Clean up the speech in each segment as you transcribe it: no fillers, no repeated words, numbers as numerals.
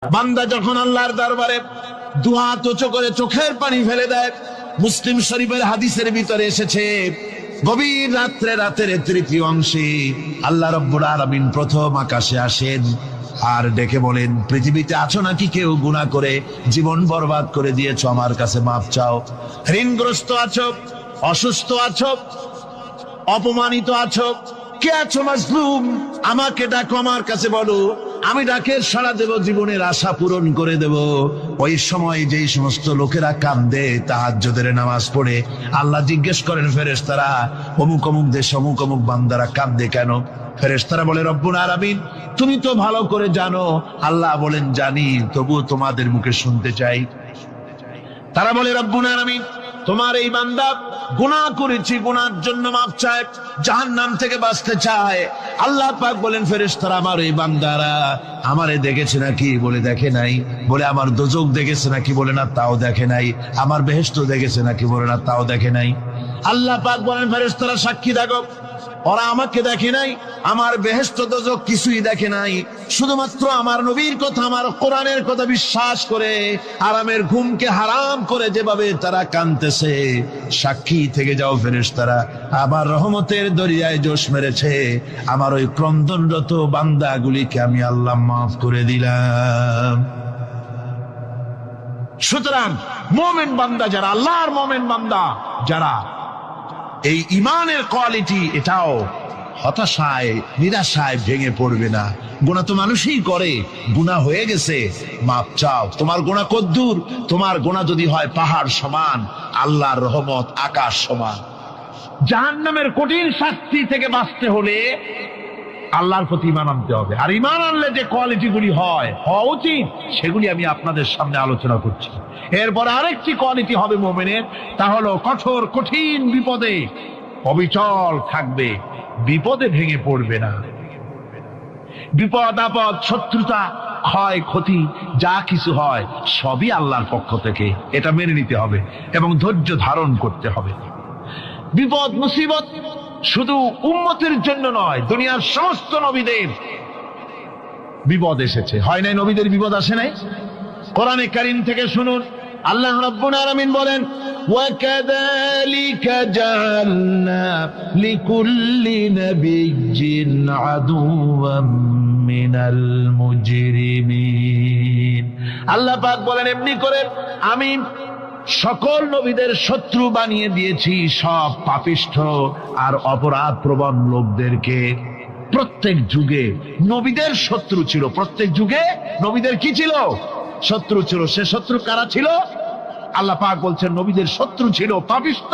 বান্দা যখন আল্লাহর দরবারে দুহাত উঁচু করে চোখের পানি ফেলে দেয়, মুসলিম শরীফের হাদিসের ভিতরে এসেছে, গভীর রাত্রে রাতের তৃতীয় অংশে আল্লাহ রাব্বুল আলামিন প্রথম আকাশে আসেন আর ডেকে বলেন, পৃথিবীতে আছো নাকি কেউ গুনাহ করে জীবন বরবাদ করে দিয়েছো, আমার কাছে মাফ চাও। ঋণগ্রস্ত আছো, অসুস্থ আছো, অপমানিত আছো, কে আছো মাজলুম, আমাকে ডাকো, আমার কাছে বলো, আমি ডাকের সাড়া দেব, জীবনের আশা পূরণ করে দেব। ওই সময় যেই সমস্ত লোকেরা কাঁদে তাহাজ্জুদের নামাজ পড়ে, আল্লাহ জিজ্ঞেস করেন ফেরেশতারা, অমুক অমুক দেশ অমুক অমুক বান্দারা কাঁদে কেন? ফেরেশতারা বলে, রব্বুল আলামিন তুমি তো ভালো করে জানো। আল্লাহ বলেন, জানি, তবুও তোমাদের মুখে শুনতে চাই। তারা বলে, রব্বুল আলামিন তোমার এই বান্দা গুনাহ করেছি, গুনার জন্য মাফ চায়, জাহান্নাম থেকে বাঁচতে চায়। আল্লাহ পাক বলেন, ফেরেশতারা আমার এই বান্দারা আমারে দেখেছে নাকি? বলে দেখে নাই। বলে আমার দোজখ দেখেছে নাকি? বলে না, তাও দেখে নাই। আমার বেহেশত দেখেছে নাকি? বলে না, তাও দেখে নাই। আল্লাহ পাক বলেন, ফেরেশতারা সাক্ষী থাকো, ওরা আমাকে দেখে নাই, আমার বেহেশত দোজখ কিছুই দেখে নাই, শুধুমাত্র আমার নবীর কথা, আমার কোরআনের কথা বিশ্বাস করে আরামের ঘুমকে হারাম করে যেভাবে তারা কাঁদতেছে, সাক্ষী থেকে যাও ফেরেশতারা, আমার রহমতের দরিয়ায় জোশ মেরেছে, আমার ওই ক্রন্দনরত বান্দাগুলিকে আমি আল্লাহ মাফ করে দিলাম। সুতরাং মুমিন বান্দা যারা, আল্লাহর মুমিন বান্দা যারা, এই ইমানের কোয়ালিটি, এটাও হতাশায় নিরাশায় ভেঙে পড়বে না। গুনাহ তো মানুষই করে, গুনাহ হয়ে গেছে, মাপ চাও। তোমার গুনাহ কদ্দুর? তোমার গুনাহ যদি হয় পাহাড় সমান, আল্লাহর রহমত আকাশ সমান। জাহান্নামের কঠিন শাস্তি থেকে বাঁচতে হলে আল্লাহর প্রতি ঈমান আনতে হবে। আর ঈমান আনলে যে কোয়ালিটি গুলি হওয়া উচিত, সেগুলি আমি আপনাদের সামনে আলোচনা করছি। এরপর আরেকটি কোয়ালিটি হবে মুমিনের, তা হলো কঠোর কঠিন বিপদে অবিচল থাকবে, বিপদে ভেঙে পড়বে না। বিপদ আপদ, শত্রুতা, ক্ষয় ক্ষতি যা কিছু হয় সবই আল্লাহর পক্ষ থেকে, এটা মেনে নিতে হবে এবং ধৈর্য ধারণ করতে হবে। বিপদ মুসিবত শুধু উম্মতের জন্য নয়, দুনিয়ার সমস্ত নবীদের বিপদ এসেছে, হয় নাই? নবীদের বিপদ আসে নাই? কোরআনে কারীম থেকে শুনুন, আল্লাহ রাব্বুল আলামিন বলেন, ওয়াকাযালিকা জাআলনা লিকুল্লি নাবিয়্যিন আদুওয়াম মিনাল মুজরিমিন। আল্লাহ পাক বলেন, এমনি করে আমি সকল নবীদের শত্রু বানিয়ে দিয়েছি সব পাপিষ্ঠ আর অপরাধ প্রবণ লোকদেরকে। প্রত্যেক যুগে নবীদের শত্রু ছিল, প্রত্যেক যুগে নবীদের কি ছিল? শত্রু ছিল। সে শত্রু কারা ছিল? আল্লাহ পাক বলছেন, নবীদের শত্রু ছিল পাপিষ্ঠ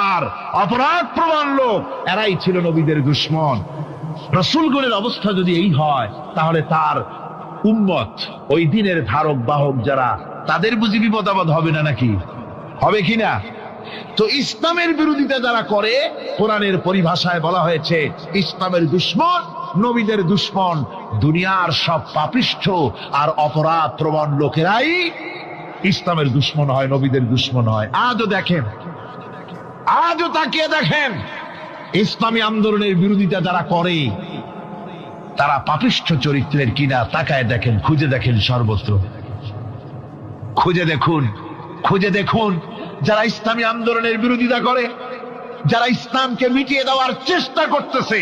আর অপরাধ প্রবণ লোক, এরাই ছিল নবীদের দুশমন। রাসূলগণের অবস্থা যদি এই হয়, তাহলে তার উম্মত, ওই দিনের ধারক বাহক যারা, তাদের বুঝি বিপদ আপদ হবে না? নাকি হবে কিনা? তো ইসলামের বিরোধিতা যারা করে, কোরআনের পরিভাষায় বলা হয়েছে ইসলামের দুশমন, নবীদের দুশমন। দুনিয়ার সব পাপিষ্ঠ আর অপরাধ প্রবণ লোকেরাই ইসলামের দুশমন হয়, নবীদের দুশমন হয়। আজও দেখেন, আজও তাকিয়ে দেখেন, ইসলামী আন্দোলনের বিরোধিতা যারা করে তারা পাপিষ্ঠ চরিত্রের কিনা, তাকায় দেখেন, খুঁজে দেখেন, সর্বত্র খুঁজে দেখুন, খুঁজে দেখুন। যারা ইসলামী আন্দোলনের বিরোধিতা করে, যারা ইসলামকে মিটিয়ে দেওয়ার চেষ্টা করতেছে,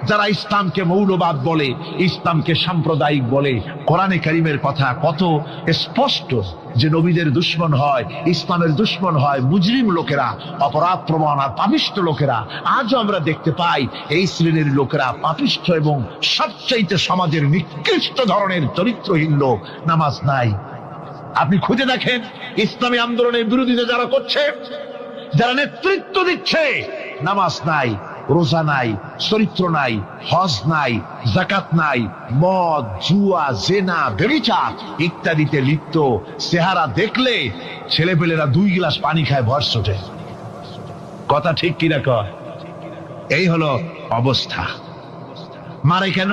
যারা ইসলামকে মৌলবাদ বলে, ইসলামকে সাম্প্রদায়িক বলে, কোরআনে কারীমের কথা কত স্পষ্ট যে নবীদের দুশমন হয়, ইসলামের দুশমন হয় মুজরিম লোকেরা, অপরাধ প্রবণ আর পাপিষ্ঠ লোকেরা। আজও আমরা দেখতে পাই এই শ্রেণীর লোকেরা পাপিষ্ঠ এবং সবচাইতে সমাজের নিকৃষ্ট ধরনের চরিত্রহীন লোক। নামাজ নাই। আপনি খুঁজে দেখেন, ইসলামী আন্দোলনের বিরোধিতা যারা করছে, যারা নেতৃত্ব দিচ্ছে, নামাজ নাই, রোজা নাই, চরিত্র নাই, হজ নাই, যাকাত নাই, মদ, জুয়া, জেনা, ব্যভিচার ইত্যাদিতে লিপ্ত। চেহারা দেখলে ছেলেপেলেরা 2 গ্লাস পানি খায় ভরসটে। কথা ঠিক কিনা কয়? এই হলো অবস্থা। মারে কেন?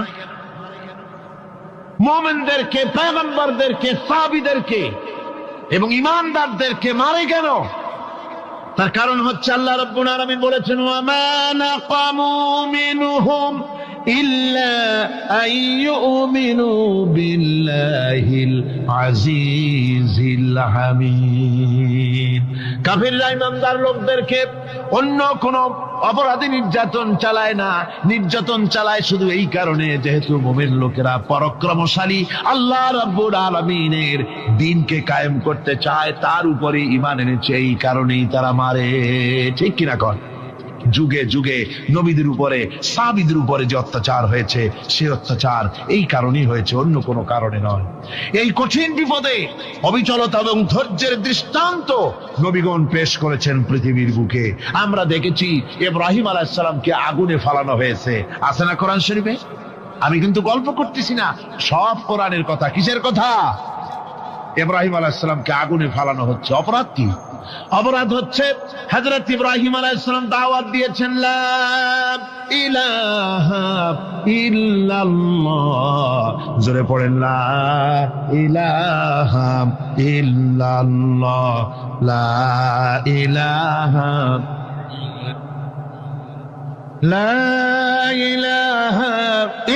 মুমিনদেরকে, পয়গম্বরদেরকে, সাহাবীদেরকে এবং ঈমানদারদেরকে মারে কেন? তার কারণ হচ্ছে আল্লাহ রাব্বুল আলামিন বলেছেন, ওয়া মা নাকামু মিনহুম ইল্লা আইয়ুমিনু বিল্লাহিল আজিজিল হামিদ। কাফিররা ঈমানদার লোকদেরকে অন্য কোন অপরাধী নির্যাতন চালায় না, নির্যাতন চালায় শুধু এই কারণে যেহেতু মুমিন লোকেরা পরাক্রমশালী, আল্লাহ রাব্বুল আলামিনের দ্বীনকে কায়েম করতে চায়, তার উপরে ঈমান এনেছে, এই কারণেই তারা মারে। ঠিক কিনা কর? যুগে যুগে নবীদের উপরে, সাহাবীদের উপরে যে অত্যাচার হয়েছে, সে অত্যাচার এই কারণেই হয়েছে, অন্য কোনো কারণে নয়। এই কঠিন বিপদে অবিচলতা এবং ধৈর্যের দৃষ্টান্ত নবীগণ পেশ করেছেন পৃথিবীর বুকে। আমরা দেখেছি ইব্রাহিম আলাইহিস সালামকে আগুনে ফালানো হয়েছে, আছে না কোরআন শরীফে? আমি কিন্তু গল্প করতেছি না, সব কোরআনের কথা। কিসের কথা? ইব্রাহিম আলাইহিস সালামকে আগুনে ফালানো হচ্ছে। অপরাধ কি? অপরাধ হচ্ছে হযরত ইব্রাহিম আলাইহিস সালাম দাওয়াত দিয়েছেন লা ইলাহা ইল্লাল্লাহ। জোরে পড়েন লা ইলাহা ইল্লাল্লাহ, লা ইলাহা লা ইলাহা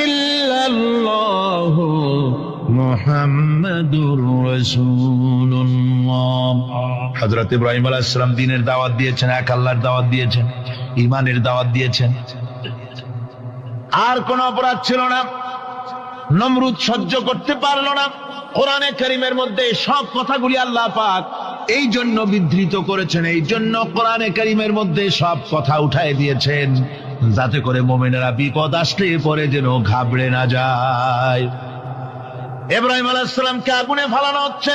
ইল্লাল্লাহ মুহাম্মাদুর রাসূলুল্লাহ। হযরত ইব্রাহিম আলাইহিস সালাম দ্বীনের দাওয়াত দিয়েছেন, এক আল্লাহর দাওয়াত দিয়েছেন, ঈমানের দাওয়াত দিয়েছেন। আর কোন অপরাধ ছিল না। নমরুদ সহ্য করতে পারল না। কোরআনে কারীমের মধ্যে সব কথাগুলি আল্লাহ পাক এই জন্য বিধৃত করেছেন, এই জন্য কোরআনে কারীমের মধ্যে সব কথা উঠায় দিয়েছেন, যাতে করে মুমিনেরা বিপদ আসলে পরে যেন ঘাবড়ে না যায়। ইব্রাহিম আলাইহিস সালামকে আগুনে ফালানো হচ্ছে।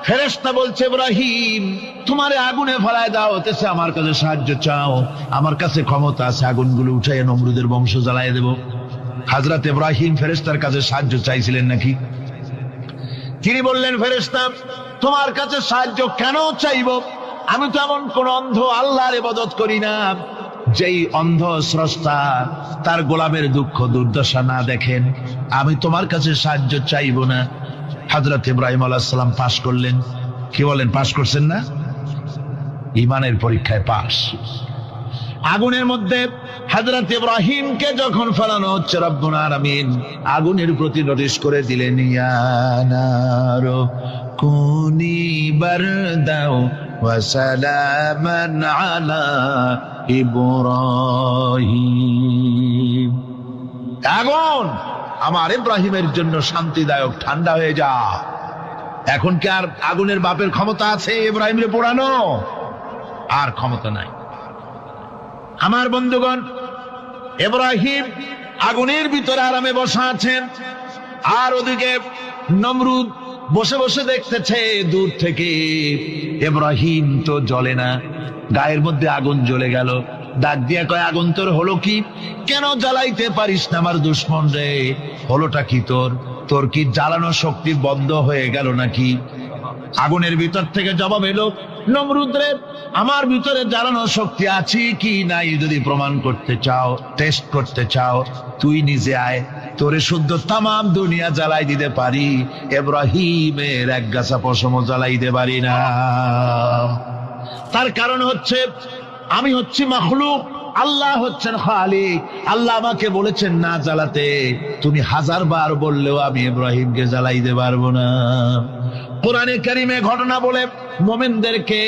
ফেরেশতা বলছে, ইব্রাহিম তোমারে আগুনে ফালায় দাও, হতেছে আমার কাছে সাহায্য চাও, আমার কাছে ক্ষমতা আছে, আগুনগুলো উঠাইয়া নমরুদের বংশ জ্বালায় দেব। হযরত ইব্রাহিম ফেরেশতার কাছে সাহায্য চাইছিলেন নাকি? তিনি বললেন, ফেরেশতা তোমার কাছে সাহায্য কেন চাইব? আমি তো এমন কোন অন্ধ আল্লাহর ইবাদত করি না যেই অন্ধ স্রষ্টা তার গোলামের দুঃখ দুর্দশা না দেখেন। আমি তোমার কাছে সাহায্য চাইব না। হযরত ইব্রাহিম আলাইহিস সালাম পাশ করলেন। কি বলেন, পাশ করছেন না? ঈমানের পরীক্ষায় পাশ। আগুনের মধ্যে হযরত ইব্রাহিমকে যখন ফেলানো হচ্ছে, রব্বুল আলামিন আগুনের প্রতি নোটিশ করে দিলেন, ইয়া নারু কুনি বারদাও ওয়া সালামান আলা ইব্রাহিম। আগুন আমার ইব্রাহিমের জন্য শান্তিদায়ক, ঠান্ডা হয়ে যা। এখন কি আর আগুনের বাপের ক্ষমতা আছে ইব্রাহিমরে পোড়ানো? আর ক্ষমতা নাই। আমার বন্ধুগণ, ইব্রাহিম আগুনের ভিতরে আরামে বসা আছেন, আর ওদিকে নমরুদ বসে বসে দেখতেছে দূর থেকে। ইব্রাহিম তো জ্বলে না, গায়ের মধ্যে আগুন জ্বলে গেল। ডাক দিয়া কয়, আগুন তোর হলো কি? কেন জ্বালাইতে পারিস না আমার দুশমন রে? হলোটা কি তোর? তোর কি জ্বালানো শক্তি বন্ধ হয়ে গেল নাকি? আগুনের ভিতর থেকে জবাব এলো, নমরুদ রে, আমার ভিতরে জ্বালানো শক্তি আছে কি নাই যদি প্রমাণ করতে চাও, টেস্ট করতে চাও, তুই নিজে আয়, তোরে শুদ্ধ তামাম দুনিয়া জ্বালাই দিতে পারি, ইব্রাহিমের এক গাছা পশমও জ্বালাইতে পারি না। তার কারণ হচ্ছে আমি হচ্ছি মাখলুক, আল্লাহ হচ্ছেন খালিক। আল্লাহ আমাকে বলেছেন না জ্বালাতে, তুমি 1000 বার বললেও আমি ইব্রাহিমকে জ্বালাইতে পারবো না। কোরআনে কারিমে ঘটনা বলে মুমিনদেরকে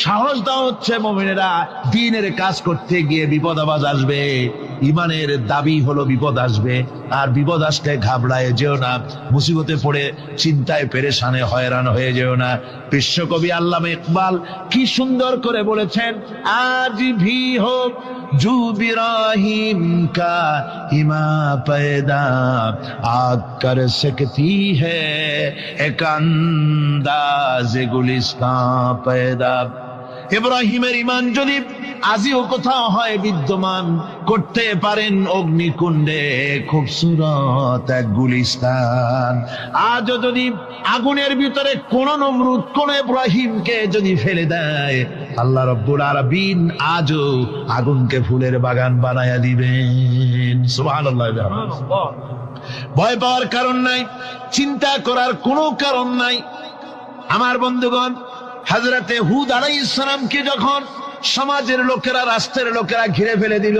সাহস দেওয়া হচ্ছে, মুমিনেরা দ্বীনের কাজ করতে গিয়ে বিপদ আবাজ আসবে, ঈমানের দাবি হলো বিপদ আসবে, আর বিপদ আসলে ঘাবড়ায় যেও না, মুসিবতে পড়ে চিন্তায় পেরেশানে হয়রান হয়ে যেও না। বিশ্বকবি আল্লামা ইকবাল কি সুন্দর করে বলেছেন, আজ ভি হোক জু ইব্রাহিম কা ইমা पैदा आग कर सकती है एक अंदाज गुलिस्तां पैदा। ইব্রাহিমের ঈমান যদি আজিও কোথাও হয় বিদ্যমান, করতে পারেন অগ্নিকুণ্ডে খুবসুরত এক গুলিস্তান। আজও যদি আগুনের ভিতরে কোন নমরুদ কোন ইব্রাহিমকে যদি ফেলে দেয়, আল্লাহ রাব্বুল আলামিন আজও আগুনকে ফুলের বাগান বানায়া দিবেন। সুবহানাল্লাহ। ভয় পাওয়ার কারণ নাই, চিন্তা করার কোনো কারণ নাই। আমার বন্ধুগণ, হযরতে হুদ আলাইহিস সালামকে যখন সমাজের লোকেরা, রাষ্ট্রের লোকেরা ঘিরে ফেলে দিল।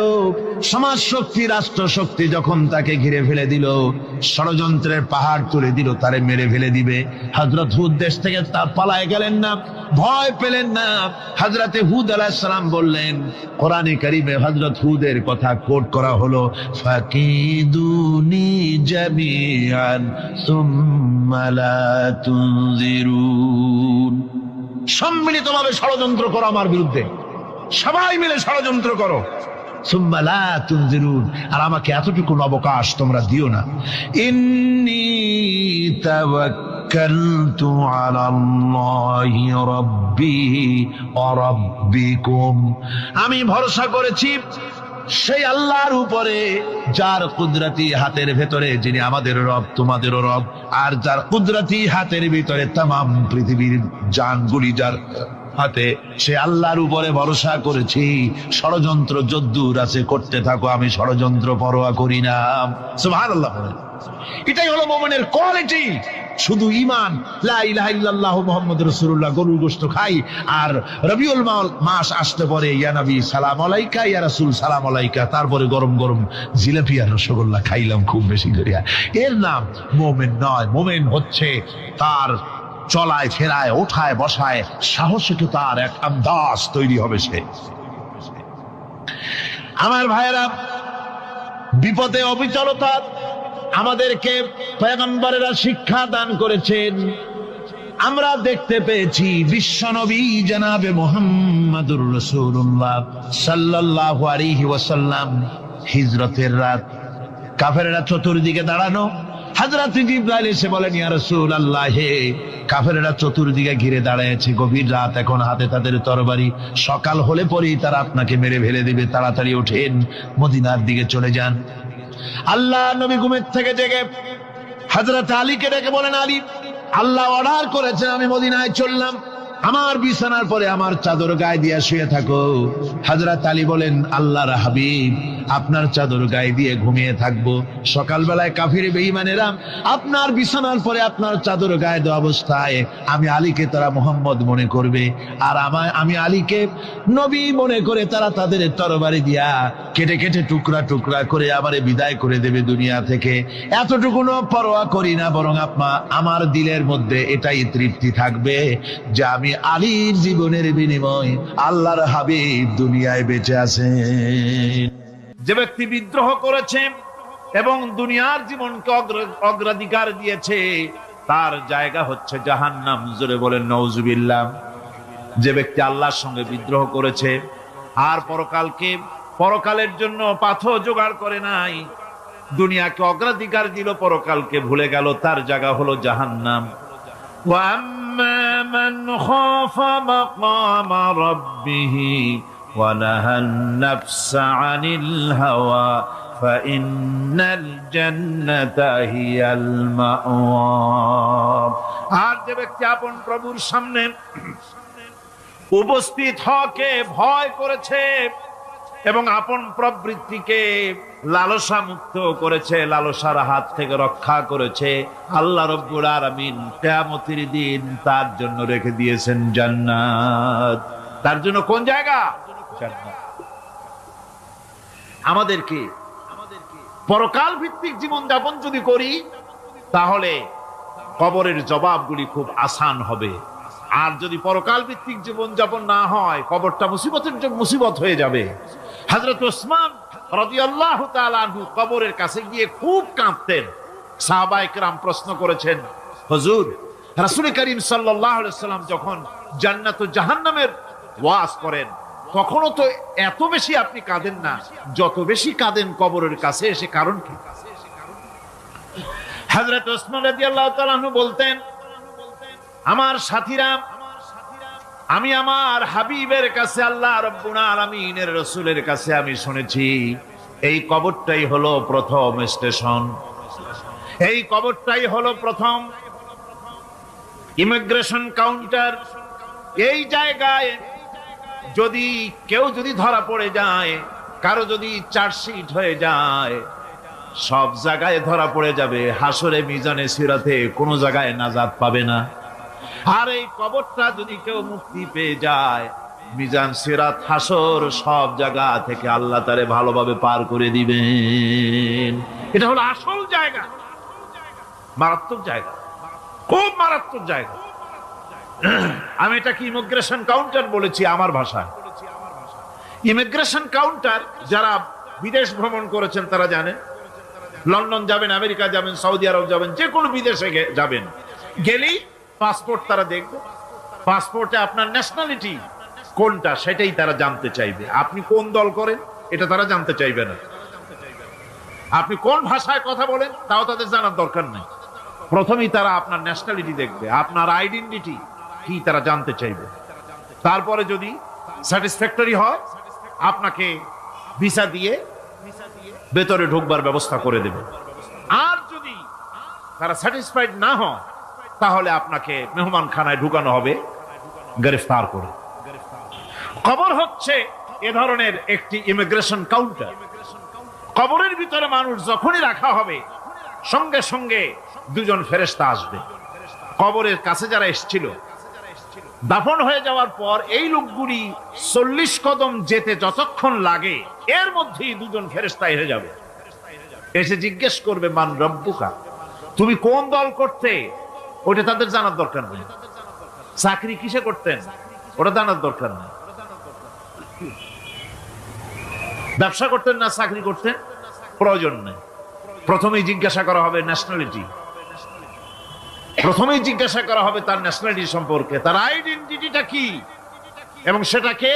সমাজ শক্তি, রাষ্ট্র শক্তি যখন তাকে ঘিরে ফেলে দিল, ষড়যন্ত্রের পাহাড় তুলে দিল, তারে মেরে ফেলে দিবে। হযরত হুদ দেশ থেকে তা পালায় গেলেন না, ভয় পেলেন না। হযরতে হুদ আলাইহিস সালাম বললেন, কোরআনে কারীমে হযরত হুদের কথা কোট করা হলো, ফাকিদুনি জামিআন সুম্মা লা তুনজিরুন। সম্মিলিতভাবে ষড়যন্ত্র করো আমার বিরুদ্ধে, সবাই মিলে ষড়যন্ত্র করো, সুম্মা লা তুনজিরুন, আর আমাকে এতটুকু অবকাশ তোমরা দিও না। ইন্নী তাওয়াক্কালতু আলাল্লাহি রাব্বি ওয়া রাব্বিকুম, আমি ভরসা করেছি সেই আল্লাহর উপরে যার কুদরতি হাতের ভেতরে, যিনি আমাদের রব তোমাদেরও রব, আর যার কুদরতি হাতের ভিতরে তামাম পৃথিবীর জানগুলি যার হাতে, সে আল্লাহর উপরে ভরসা করেছি। ষড়যন্ত্র যদ্দূর আছে করতে থাকো, আমি ষড়যন্ত্র পরোয়া করি না। সুবহানাল্লাহ। এটাই হলো মুমিনের কোয়ালিটি। শুধু ঈমান, লা ইলাহা ইল্লাল্লাহ মুহাম্মাদুর রাসূলুল্লাহ, গরুর গোশত খাই, আর রবিউল মাস আসতে পরে ইয়া নবী সালাম আলাইকা, ইয়া রাসূল সালাম আলাইকা, তারপরে গরম গরম জিলাপি আর রসগোল্লা খাইলাম খুব বেশি করিয়া, এর নাম মুমিন নয়। মুমিন হচ্ছে তার চলায় ফেরায়, ওঠায় বসায় সাহসিকতার এক আন্দাজ তৈরি হবে সে। আমার ভাইয়েরা, বিপদে অবিচলতা আমাদেরকে পয়গম্বরেরা শিক্ষা দান করেছেন। আমরা দেখতে পেয়েছি বিশ্বনবী জনাবে মুহাম্মাদুর রাসূলুল্লাহ সাল্লাল্লাহু আলাইহি ওয়াসাল্লাম হিজরতের রাত, কাফেররা চতুর্দিকে দাঁড়ানো। হযরত জিবরাইল এসে বলেন, ইয়া রাসূলুল্লাহ, হে কাফেররা চতুর্দিকে ঘিরে দাঁড়িয়েছে, গভীর রাত, এখন হাতে তাদের তরবারি, সকাল হলে পরেই তারা আপনাকে মেরে ফেলে দিবে, তাড়াতাড়ি ওঠেন, মদিনার দিকে চলে যান। আল্লাহ নবী ঘুমের থেকে জেগে হযরত আলীকে ডেকে বলেন, আলী, আল্লাহ অর্ডার করেছেন, আমি মদিনায় চললাম, আমার বিছানার পরে আমার চাদর গায়ে দিয়ে শুয়ে থাকো। হযরত আলী বলেন, আল্লাহর হাবিব, আপনার চাদর গায়ে দিয়ে ঘুমিয়ে থাকবো, সকালবেলায় কাফির বেঈমানেরা আপনার বিছানার পরে আপনার চাদর গায়ে দেওয়া অবস্থায় আমি আলীকে তারা মুহাম্মদ মনে করবে, আর আমি আলীকে নবী মনে করে তারা তাদের তরবারি দিয়া কেটে কেটে টুকরা টুকরা করে আমারে বিদায় করে দেবে দুনিয়া থেকে। এতটুকুনো পরোয়া করি না, বরং আমার দিলের মধ্যে এটাই তৃপ্তি থাকবে যে আমি আলীর জীবনের বিনিময় আল্লাহর হাবিব দুনিয়ায় বেঁচে আছেন। যে ব্যক্তি বিদ্রোহ করেছে এবং দুনিয়ার জীবনকে অগ্রাধিকার দিয়েছে, তার জায়গা হচ্ছে জাহান্নাম। জোরে বলেন নাউজুবিল্লাহ। যে ব্যক্তি আল্লাহর সঙ্গে বিদ্রোহ করেছে আর পরকালের জন্য পাথর জোগাড় করে নাই, দুনিয়াকে অগ্রাধিকার দিল, পরকালকে ভুলে গেল, তার জায়গা হলো জাহান্নাম। وَأَمَّا مَنْ خَافَ مَقَامَ رَبِّهِ وَنَهَى النَّفْسَ عَنِ الْهَوَى فَإِنَّ الْجَنَّةَ هِيَ الْمَأْوَى। আর যে ব্যক্তি আপন প্রভুর সামনে উপস্থিত হওয়াকে ভয় করেছে এবং আপন প্রবৃত্তিকে লালসা মুক্ত করেছে, লালসার হাত থেকে রক্ষা করেছে, আল্লাহ রব্বুল আলামিন কিয়ামতের দিন তার জন্য রেখে দিয়েছেন জান্নাত। তার জন্য কোন জায়গা? জান্নাত। আমাদেরকে পরকাল ভিত্তিক জীবন যাপন যদি করি, তাহলে কবরের জবাবগুলি খুব আসান হবে। আর যদি পরকাল ভিত্তিক জীবন যাপন না হয়, কবরটা মুসিবত হয়ে যাবে। হযরত ওসমান রাদিয়াল্লাহু তাআলা আনহু কবরের কাছে গিয়ে খুব কাঁদতেন। সাহাবায়ে কেরাম প্রশ্ন করেছেন, হুজুর, রাসূল করিম সাল্লাল্লাহু আলাইহি ওয়াসাল্লাম যখন জান্নাত ও জাহান্নামের ওয়াজ করেন, তখনও তো এত বেশি আপনি কাঁদেন না, যত বেশি কাঁদেন কবরের কাছে এসে, কারণ কি? হযরত ওসমান রাদিয়াল্লাহু তাআলা আনহু বলতেন, আমার সাথীরা, আমি আমার হাবিবের কাছে, আল্লাহ রাব্বুল আলামিনের রাসূলের কাছে আমি শুনেছি, এই কবরটাই হলো প্রথম স্টেশন, এই কবরটাই হলো প্রথম ইমিগ্রেশন কাউন্টার। এই জায়গায় যদি কেউ ধরা পড়ে যায়, কারো যদি চার্জশিট হয়ে যায়, সব জায়গায় ধরা পড়ে যাবে, হাসরে মিজানে সিরাতে কোনো জায়গায় নাজাত পাবে না। আর এই কবরটা যদি কেউ মুক্তি পেয়ে যায়, মিজান, সিরাত, হাসর সব জায়গা থেকে আল্লাহ তারে ভালোভাবে পার করে দিবেন। এটা হলো আসল জায়গা, মারাত্মক জায়গা, খুব মারাত্মক জায়গা। আমি এটাকে ইমিগ্রেশন কাউন্টার বলেছি আমার ভাষায়। ইমিগ্রেশন কাউন্টার যারা বিদেশ ভ্রমণ করেছেন তারা জানেন। লন্ডন যাবেন, আমেরিকা যাবেন, সৌদি আরব যাবেন, যে কোনো বিদেশে যাবেন, গেলেই পাসপোর্ট তারা দেখবে। পাসপোর্টে আপনার ন্যাশনালিটি কোনটা সেটাই তারা জানতে চাইবে। আপনি কোন দল করেন এটা তারা জানতে চাইবে না। আপনি কোন ভাষায় কথা বলেন তাও তাদের জানার দরকার নেই। প্রথমেই তারা আপনার ন্যাশনালিটি দেখবে, আপনার আইডেন্টিটি কি তারা জানতে চাইবে। তারপরে যদি স্যাটিসফ্যাক্টরি হয় আপনাকে ভিসা দিয়ে ভেতরে ঢুকবার ব্যবস্থা করে দেবে। আর যদি তারা স্যাটিসফাইড না হয় তাহলে আপনাকে মেহমানখানায় ঢুকানো হবে গ্রেফতার করে। কবর হচ্ছে এ ধরনের একটি ইমিগ্রেশন কাউন্টার। কবরের ভিতরে মানুষ যখনই রাখা হবে সঙ্গে সঙ্গে দুজন ফেরেশতা আসবে। কবরের কাছে যারা এসেছিল দাফন হয়ে যাওয়ার পর এই লোকগুলি 40 কদম যেতে যতক্ষণ লাগে এর মধ্যেই দুজন ফেরেশতা এসে যাবে। এসে জিজ্ঞেস করবে, মান রব্বুকা, তুমি কোন দল করতে, ওটা তাদের জানার দরকার নেই। চাকরি কিসে করতেন ওটা জানার দরকার নেই। ব্যবসা করতেন না চাকরি করতেন প্রয়োজন নেই। প্রথমেই জিজ্ঞাসা করা হবে ন্যাশনালিটি, প্রথমেই জিজ্ঞাসা করা হবে তার ন্যাশনালিটি সম্পর্কে, তার আইডেন্টিটিটা কি, এবং সেটাকে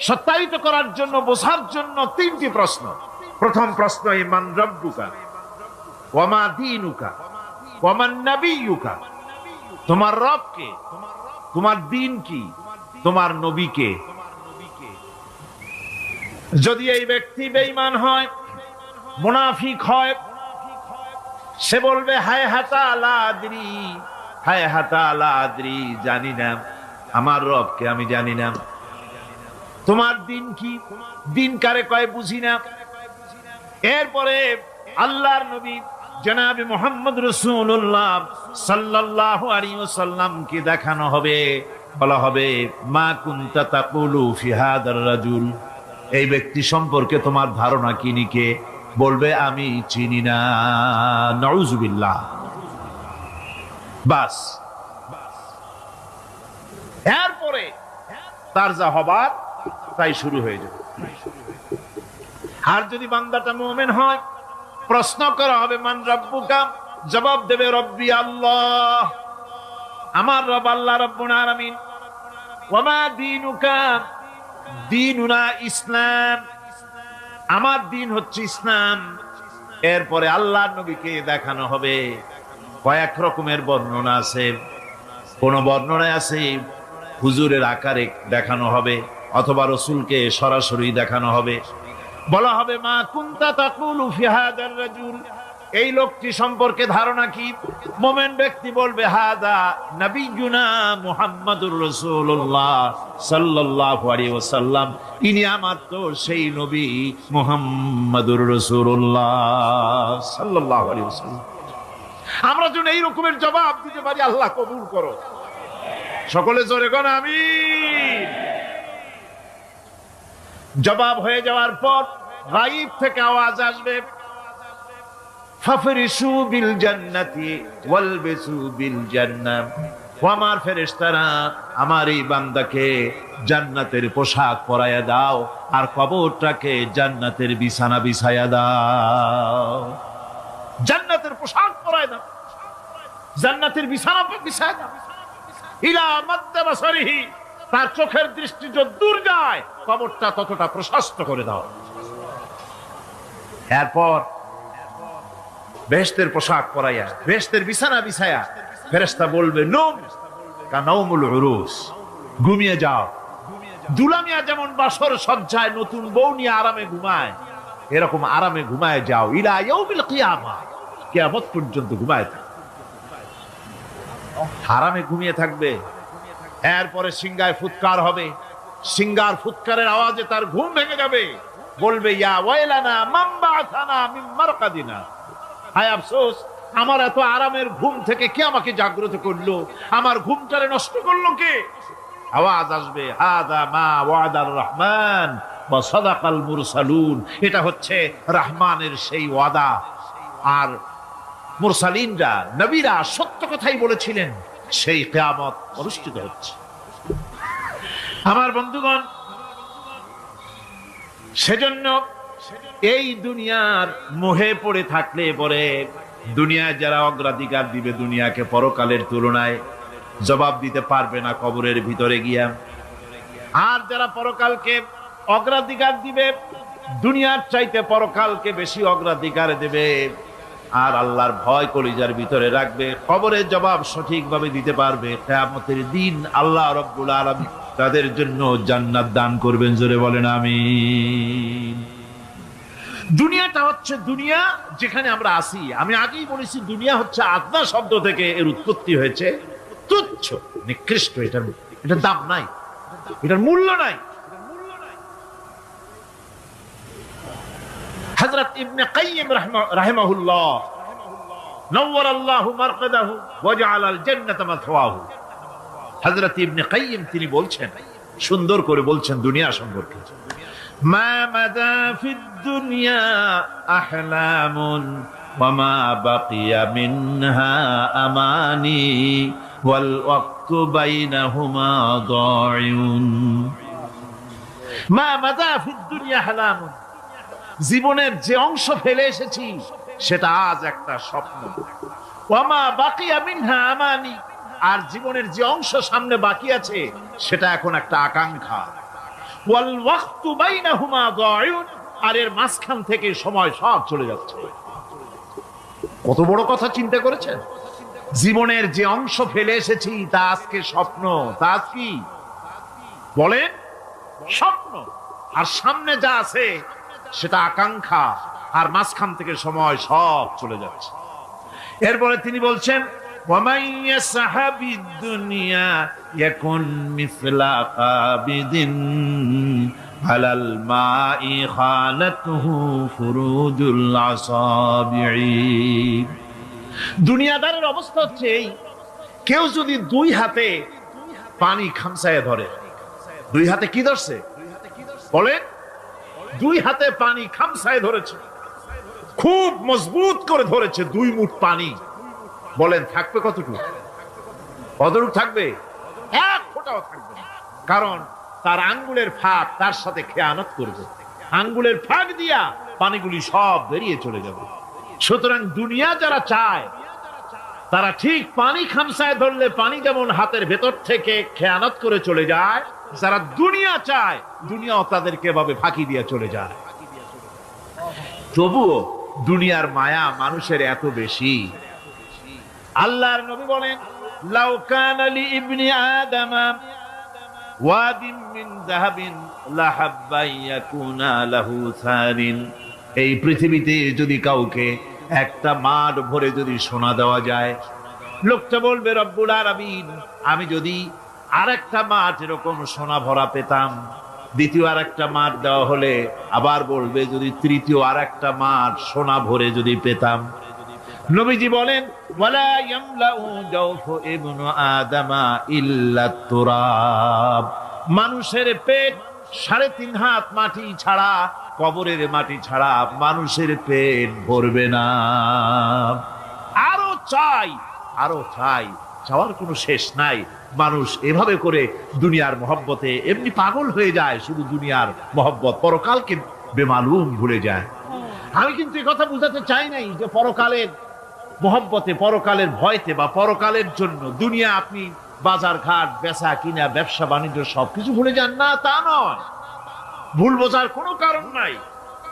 সত্যায়িত করার জন্য, বোঝার জন্য 3টি প্রশ্ন। প্রথম প্রশ্ন, মান রব্বুকা ওয়া মা দীনুকা ওয়া মান নাবিয়্যুকা, তোমার রব কে, তোমার দ্বীন কি, তোমার নবী কে। যদি এই ব্যক্তি বেঈমান হয়, মুনাফিক হয়, সে বলবে হায় হাতা লা আদরি, হায় হাতা লা আদরি, জানি না, আমার রবকে আমি জানি না। তোমার দিন কি, দিন কারে কয় বুঝি না। এরপরে আল্লাহর নবী জনাবে মুহাম্মদ রাসূলুল্লাহ সাল্লাল্লাহু আলাইহি ওয়াসাল্লামকে দেখানো হবে, বলা হবে মা কুনতা তাকুলু ফি হাদার রাজুল, এই ব্যক্তি সম্পর্কে তোমার ধারণা কি নিকে, বলবে আমি চিনি না। নাউযুবিল্লাহ। বাস, এরপরে তার যা হবার তাই শুরু হয়ে যাবে। আর যদি বান্দাটা মুমিন হয়, প্রশ্ন করা হবে মান রব্বুকা, জবাব দেবে রব্বি আল্লাহ, আমার রব আল্লাহ রাব্বুল আলামিন। ওয়া মা দীনুকা, দীনুনা ইসলাম, আমার দিন হচ্ছে ইসলাম। এরপরে আল্লাহর নবীকে দেখানো হবে। কয়েক রকমের বর্ণনা আছে, কোন বর্ণনায় আছে হুজুরের আকারে দেখানো হবে, অথবা রাসূলকে সরাসরি দেখানো হবে। বলা হবে মা কুনতা তাকুলু ফি হাদার রাজুল, এই লোকটি সম্পর্কে ধারণা কি। মুমিন ব্যক্তি বলবে হাদা নবিয়ুনা মুহাম্মাদুর রাসূলুল্লাহ সাল্লাল্লাহু আলাইহি ওয়াসাল্লাম, ইনি আমার তো সেই নবী মুহাম্মাদুর রাসূলুল্লাহ সাল্লাল্লাহু আলাইহি ওয়াসাল্লাম। আমরা যেন এই রকমের জবাব দিতে পারি, আল্লাহ কবুল করো। সকলে জোরে কোন আমিন। জবাব হয়ে যাওয়ার পর গায়ব থেকে আওয়াজ আসবে, ফাফরিশু বিল জান্নাতি ওয়ালবিসু বিল জান্নাহ, ও আমার ফেরেশতারা, আমার এই বান্দাকে জান্নাতের পোশাক পরাইয়া দাও আর কবরটাকে জান্নাতের বিছানা বিছাইয়া দাও। জান্নাতের পোশাক পরাইয়া দাও, জান্নাতের বিছানা বিছাইয়া দাও। ইলা মাদ্দা বাসারিহি, তার চোখের দৃষ্টি যত দূর যায় কবরটা ততটা প্রশস্ত করে দাও। এরপর বেহেশতের পোশাক পরাইয়া, বেহেশতের বিছানা বিছায়া ফেরেশতা বলবে নূম কানাউমুল উরুস, ঘুমিয়ে যাও। দুলামিয়া যেমন বাসর সজ্জায় নতুন বউ নিয়ে আরামে ঘুমায়, এরকম আরামে ঘুমায় যাও। ইলা ইয়াউমিল কিয়ামা, কিয়ামত পর্যন্ত ঘুমায় থাকবে, আরামে ঘুমিয়ে থাকবে। এরপরে সিংহায় ফুৎকার হবে, সিংহার ফুৎকারের আওয়াজে তার ঘুম ভেঙে যাবে। বলবে ইয়া ওয়াইলানা মান বাআসানা মিন মারকাদিনা, হায় আফসোস, আমার এত আরামের ঘুম থেকে কে আমাকে জাগ্রত করলো, আমার ঘুমটারে নষ্ট করলো কে। আওয়াজ আসবে, হাযা মা ওয়াদার রহমান ওয়া সাদাকাল মুরসালুন। এটা হচ্ছে রহমানের সেই ওয়াদা, আর মুরসালিনরা, নবীরা সত্য কথাই বলেছিলেন। সেই কিয়ামত অনুষ্ঠিত হচ্ছে। আমার বন্ধুগণ, সেজন্য এই দুনিয়ার মোহে পড়ে থাকলে পরে দুনিয়ায় যারা অগ্রাধিকার দিবে দুনিয়াকে পরকালের তুলনায়, জবাব দিতে পারবে না কবরের ভিতরে গিয়া। আর যারা পরকালকে অগ্রাধিকার দিবে, দুনিয়ার চাইতে পরকালকে বেশি অগ্রাধিকার দেবে, আর আল্লাহর ভয় কলিজার ভিতরে রাখবে, কবরের জবাব সঠিকভাবে দিতে পারবে, কিয়ামতের দিন আল্লাহ রাব্বুল আলামিন তাদের জন্য জান্নাত দান করবেন। জোরে বলেন আমিন। দুনিয়াটা হচ্ছে দুনিয়া যেখানে আমরা আছি। আমি আগেই বলেছি, দুনিয়া হচ্ছে আদনা শব্দ থেকে এর উৎপত্তি হয়েছে। তুচ্ছ, নিকৃষ্ট, এটার দাম নাই, এটার মূল্য নাই। হযরত ইবনে কাইয়িম রাহিমাহুল্লাহ নওয়ারাল্লাহু মারকাদাহু ওয়া জাআলাল জান্নাতা মাথওয়াহু। হযরত ইবনে কাইয়িম তিনি বলছেন, সুন্দর করে বলছেন দুনিয়া সম্পর্কে, মা মাদা ফিদ দুনিয়া আহলামুন ওয়া মা বাকিয়া মিনহা আমানি ওয়াল ওয়াক্তু বাইনাহুমা দাইউন। মা মাদা ফিদ দুনিয়া আহলামুন, জীবনের যে অংশ ফেলে এসেছি সেটা আজ একটা স্বপ্ন। ওয়া মা বাকিয়া মিনহা আমানি, আর জীবনের যে অংশ সামনে বাকি আছে সেটা এখন একটা আকাঙ্ক্ষা। ওয়াল ওয়াক্তু বাইনাহুমা দাইউন, আর এর মাঝখান থেকে সময় সব চলে যাচ্ছে। কত বড় কথা চিন্তা করেছেন? জীবনের যে অংশ ফেলে এসেছি তা আজকে স্বপ্ন, তা আজ কি বলেন? স্বপ্ন। আর সামনে যা আছে সেটা আকাঙ্ক্ষা, আর মাঝখান থেকে সময় সব চলে যাচ্ছে। এরপরে তিনি বলছেন, وَمَنْ يَسْحَبِ الدُّنْيَا يَكُنْ مِثْلَ قَابِضٍ عَلَى الْمَاءِ خَانَتْهُ فُرُوجُ الْأَصَابِعِ। দুনিয়াদারের অবস্থা হচ্ছে এই, কেউ যদি দুই হাতে পানি খামসায় ধরে, দুই হাতে কি ধরছে বলে? দুই হাতে পানি খামসায় ধরেছে, খুব মজবুত করে ধরেছে, 2 মুঠ পানি। বলেন থাকবে কতটুকু? কতটুকু থাকবে? 1 ফোঁটাও থাকবে না। কারণ তার আঙ্গুলের ফাঁক তার সাথে খেয়ানত করবে, আঙ্গুলের ফাঁক দিয়া পানিগুলি সব বেরিয়ে চলে যাবে। সুতরাং দুনিয়া যারা চায় তারা ঠিক পানি খামসায় ধরলে পানি যেমন হাতের ভেতর থেকে খেয়ানত করে চলে যায়, যারা দুনিয়া চায় দুনিয়াও তাদেরকে এভাবে ফাঁকি দিয়ে চলে যায়। তবুও দুনিয়ার মায়া মানুষের এত বেশি। আল্লাহর নবী বলেন, লাউ কানা লি ইবনি আদামা ওয়াদিন মিন যাহাবিন লাহাব্বা ইয়াকুনা লাহু সারিন। এই পৃথিবীতে যদি কাউকে একটা মাঠ ভরে যদি সোনা দেওয়া যায়, লোকটা বলবে রব্বুল আলামিন, আমি যদি আরেকটা মাঠ এরকম সোনা ভরা পেতাম। দ্বিতীয় আরেকটা মাঠ দেওয়া হলে আবার বলবে, যদি তৃতীয় আরেকটা মাঠ সোনা ভরে যদি পেতাম। নবীজি বলেন, ওয়ালা ইয়ামলাউ জাওফু ইবনু আদামা ইল্লা তুরাব। মানুষের পেট 3.5 হাত মাটি ছাড়া, কবরের মাটি ছাড়া মানুষের পেট ভরবে না। আরো চাই, আরো চাই, চাওয়ার কোনো শেষ নাই। মানুষ এভাবে করে দুনিয়ার মহব্বতে এমনি পাগল হয়ে যায়, শুধু দুনিয়ার মহব্বত, পরকালকে বেমালুম ভুলে যায়। আমি কিন্তু এই কথা বুঝাতে চাই নাই যে পরকালের মহব্বতে, পরকালের ভয়তে বা পরকালের জন্য দুনিয়া আপনি বাজার ঘাট, বেচা কিনা, ব্যবসা বাণিজ্য সবকিছু ভুলে যান না, তা নয়। ভুল বোঝার কোনো কারণ নাই।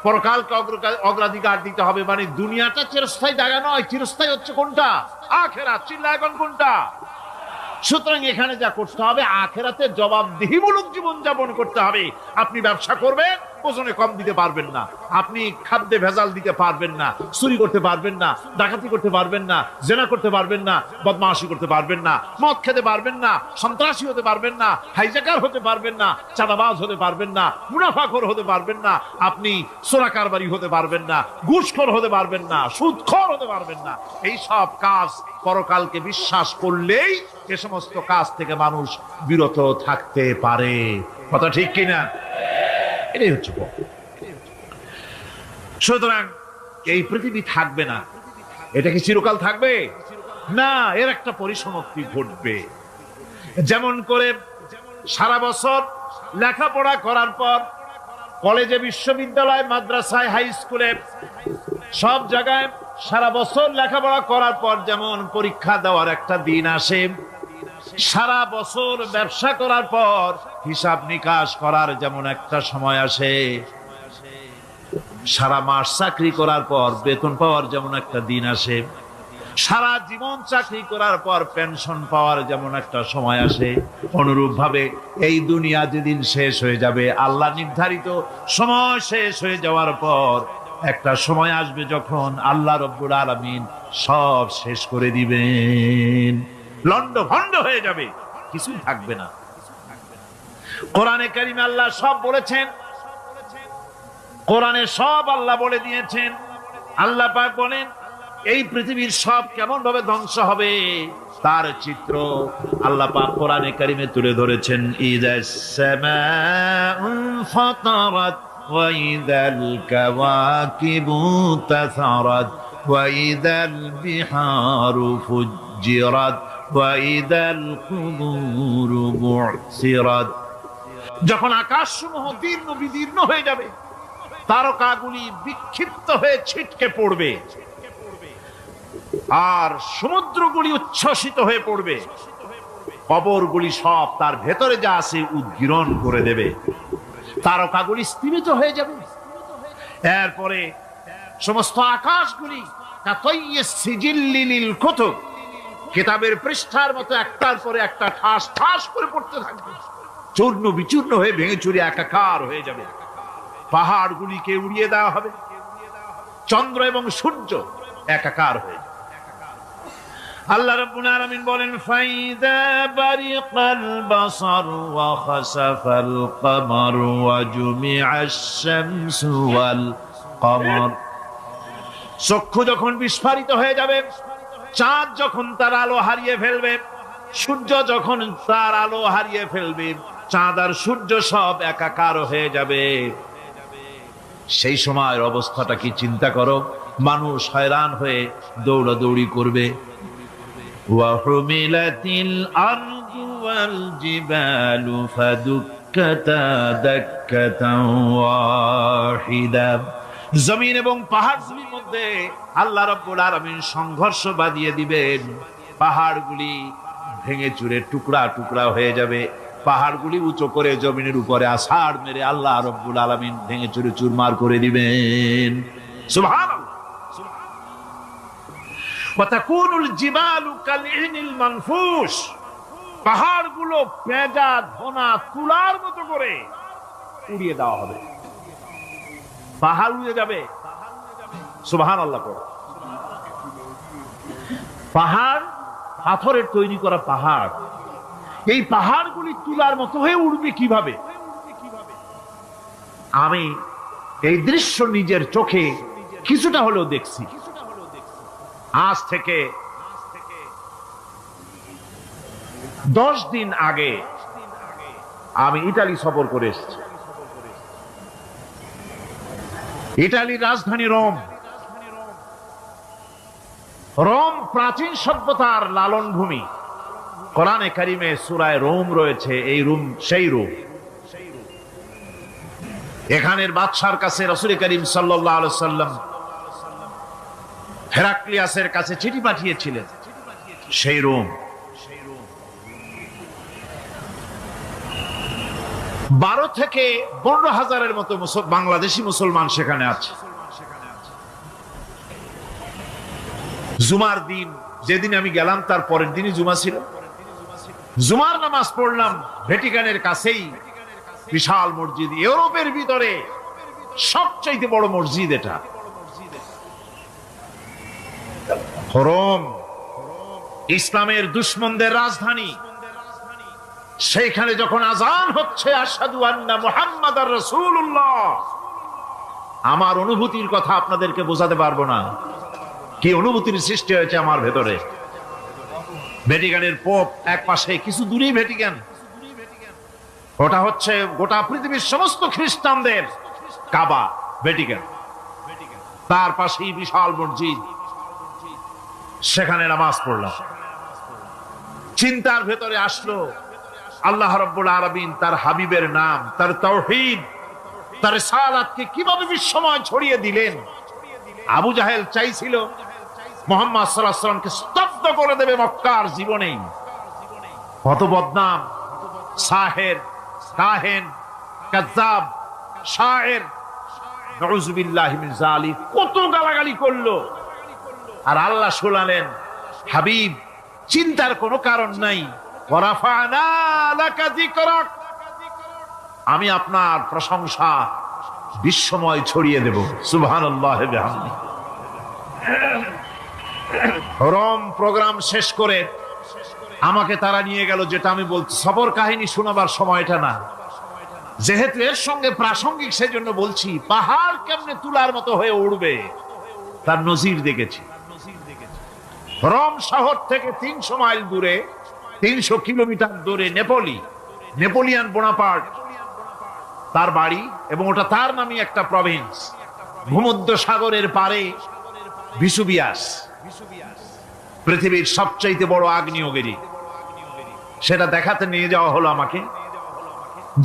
পরকালকে অগ্রাধিকার দিতে হবে, মানে দুনিয়াটা চিরস্থায়ী জায়গা নয়। চিরস্থায়ী হচ্ছে কোনটা? আখিরাত। চিল্লা এখন কোনটা? সুতরাং এখানে যা করতে হবে, আখিরাতে জবাবদিহিমূলক জীবন যাপন করতে হবে। আপনি ব্যবসা করবেন, ওজনে কম দিতে পারবেন না, আপনি খাদ্যে ভেজাল দিতে পারবেন না, চুরি করতে পারবেন না, ডাকাতি করতে পারবেন না, জেনা করতে পারবেন না, বদমাশি করতে পারবেন না, মদ খেতে পারবেন না, সন্ত্রাসী হতে পারবেন না, হাইজ্যাকার হতে পারবেন না, চাঁদাবাজ হতে পারবেন না, মুনাফাখোর হতে পারবেন না, আপনি চোরা কারবারি হতে পারবেন না, ঘুষখোর হতে পারবেন না, সুদখোর হতে পারবেন না। এই সব কাজ পরকালকে বিশ্বাস করলেই এ সমস্ত কাজ থেকে মানুষ বিরত থাকতে পারে। কথা ঠিক কিনা? এটাই হচ্ছে কথা। সুতরাং এই পৃথিবী থাকবে না, এটা কি চিরকাল থাকবে না? এর একটা পরিসমাপ্তি ঘটবে। যেমন করে সারা বছর লেখাপড়া করার পর কলেজে, বিশ্ববিদ্যালয়, মাদ্রাসায়, হাই স্কুলে, সব জায়গায় সারা বছর লেখাপড়া করার পর যেমন পরীক্ষা দেওয়ার একটা দিন আসে, সারা বছর ব্যবসা করার পর হিসাব নিকাশ করার যেমন একটা সময় আসে, সারা মাস চাকরি করার পর বেতন পাওয়ার যেমন একটা দিন আসে, সারা জীবন চাকরি করার পর পেনশন পাওয়ার যেমন একটা সময় আসে, অনুরূপ ভাবে এই দুনিয়া যেদিন শেষ হয়ে যাবে, আল্লাহ নির্ধারিত সময় শেষ হয়ে যাওয়ার পর একটা সময় আসবে যখন আল্লাহ রব্বুল আলামিন সব শেষ করে দিবেন, লন্ড ভন্ড হয়ে যাবে, কিছুই থাকবে না। কোরআনে কারিমে আল্লাহ সব বলেছেন, কোরআনে সব আল্লাহ বলে দিয়েছেন। আল্লাহ পাক বলেন এই পৃথিবীর সব কেমন ভাবে ধ্বংস হবে তার চিত্র আল্লাহ পাক কোরআনে কারিমে তুলে ধরেছেন। ইযাস সামাউ ফাতারাত ওয়া ইযাল কাওয়াকিবু তাসারাত ওয়া ইযাল বিহারু ফুজ্জিরাত ওয়া ইযাল কুবুরু বু'সিরাত। যখন আকাশসমূহ দীর্ণ বিদীর্ণ হয়ে যাবে, তারকাগুলি বিক্ষিপ্ত হয়ে ছিটকে পড়বে, আর সমুদ্রগুলি উচ্ছ্বসিত হয়ে পড়বে, কবরগুলি সব তার ভেতরে যা আছে উদ্গীরণ করে দেবে, তারকাগুলি স্থিমিত হয়ে যাবে। এরপরে সমস্ত আকাশগুলি কিতাবের পৃষ্ঠার মতো একটার পরে একটা ঠাস ঠাস করে পড়তে থাকবে, চূর্ণ বিচূর্ণ হয়ে ভেঙে চুরে একাকার হয়ে যাবে। পাহাড়গুলিকে উড়িয়ে দেওয়া হবে, চন্দ্র এবং সূর্য একাকার হয়ে যাবে। আল্লাহ রাব্বুল আলামিন বলেন ফাইদা বারিকাল বাসার ওয়া খাসাফাল কমার ওয়া জুমিআশ শামসু ওয়াল কমর। চক্ষু যখন বিস্ফারিত হয়ে যাবে, চাঁদ যখন তার আলো হারিয়ে ফেলবে, সূর্য যখন তার আলো হারিয়ে ফেলবে, চাঁদ আর সূর্য সব একাকার হয়ে যাবে, সেই সময়ের অবস্থাটা কি চিন্তা করো। মানুষ হয়রান হয়ে দৌড়াদৌড়ি করবে। ওয়াহুমিলাতিল আরদু ওয়াল জিবালু ফাদুক্কাতা দাক্কাতান ওয়াহিদা। জমিন এবং পাহাড়গুলির মধ্যে আল্লাহ রাব্বুল আলামিন সংঘর্ষ বাঁধিয়ে দিবেন, পাহাড়গুলি ভেঙে চুরে টুকরা টুকরা হয়ে যাবে, পাহাড়গুলি উঁচু করে জমিনের উপরে আছাড় মেরে আল্লাহ রাব্বুল আলামিন ভেঙে চুরে চুরমার করে দিবেন। সুবহানাল্লাহ। ওয়া তাকুনুল জিবালু কালইহনিল মানফুস। পাহাড়গুলো পেঁজা ধোনা তুলার মতো করে উড়িয়ে দেওয়া হবে, পাহাড় উড়ে যাবে। সুবহানাল্লাহ। পাহাড় পাথরের তৈরি করা পাহাড়, এই পাহাড়গুলি তুলার মতো হয়ে উড়বে কিভাবে? আমি এই দৃশ্য নিজের চোখে কিছুটা হলেও দেখছি। আজ থেকে 10 দিন আগে আমি ইতালি সফর করে এসেছি। ইতালির রাজধানী রোম। রোম প্রাচীন সভ্যতার লালন ভূমি। কোরআনে কারিমে সূরায়ে রোম রয়েছে। এই রোম সেই রোম। এখানের বাদশার কাছে রাসূল করিম সাল্লাল্লাহু আলাইহি সাল্লাম হেরাক্লিয়াসের কাছে চিঠি পাঠিয়েছিলেন। সেই রোম 12 থেকে 15 হাজারের মতো বাংলাদেশি মুসলমান সেখানে আছে। জুমার দিন, যেদিন আমি গেলাম তার পরের দিনই জুমা ছিল। জুমার নামাজ পড়লাম ভ্যাটিকানের কাছেই, বিশাল মসজিদ। ইউরোপের ভিতরে সবচাইতে বড় মসজিদ এটা। হরম ইসলামের দুশমনদের রাজধানী। সেইখানে যখন আজান হচ্ছে আশহাদু আন্না মুহাম্মাদার রাসূলুল্লাহ, আমার অনুভূতির কথা আপনাদেরকে বোঝাতে পারবো না, কি অনুভূতির সৃষ্টি হয়েছে আমার ভেতরে। ভ্যাটিকানের পোপ এক পাশে, কিছু দূরেই ভ্যাটিকান, ওটা হচ্ছে গোটা পৃথিবীর সমস্ত খ্রিস্টানদের কাবা, ভ্যাটিকান। তার পাশেই বিশাল মসজিদ, সেখানে নামাজ পড়লাম। চিন্তার ভেতরে আসলো আল্লাহ রাব্বুল আলামিন তার হাবিবের নাম, তার তাওহীদ, তার রিসালাতকে কিভাবে বিশ্বময় ছড়িয়ে দিলেন। আবু জাহেল চাইছিল মুহাম্মদ সাল্লাল্লাহু আলাইহি ওয়াসাল্লামকে স্তব্ধ করে দেবে মক্কার জীবনেই। কত বদনাম, সাহের, কাহেন, কাযযাব, শায়ের, নাউযুবিল্লাহি মিন যালিক, কত গালাগালি করলো। আর আল্লাহ শোনালেন, হাবিব চিন্তার কোনো কারণ নাই, ওয়ারাফা'না লাকা যিকরাক, আমি আপনার প্রশংসা বিশ্বময় ছড়িয়ে দেব। সুবহানাল্লাহি ওয়া বিহামদিহি। হরম প্রোগ্রাম শেষ করে আমাকে তারা নিয়ে গেল, যেটা আমি বলছি সফর কাহিনী শোনাবার সময়টা না, যেহেতু এর সঙ্গে প্রাসঙ্গিক সেজন্য বলছি। পাহাড় কেমনে তুলার মতো হয়ে উড়বে তার নজির দেখেছি। রোম শহর থেকে 300 মাইল দূরে, 300 কিলোমিটার দূরে নেপোলিয়ান বোনাপার্ট তার বাড়ি, এবং ওটা তার নামে একটা প্রভিন্স। ভূমধ্য সাগরের পারে ভিসুভিয়াস, পৃথিবীর সবচাইতে বড় আগ্নেয়গিরি, সেটা দেখাতে নিয়ে যাওয়া হলো আমাকে।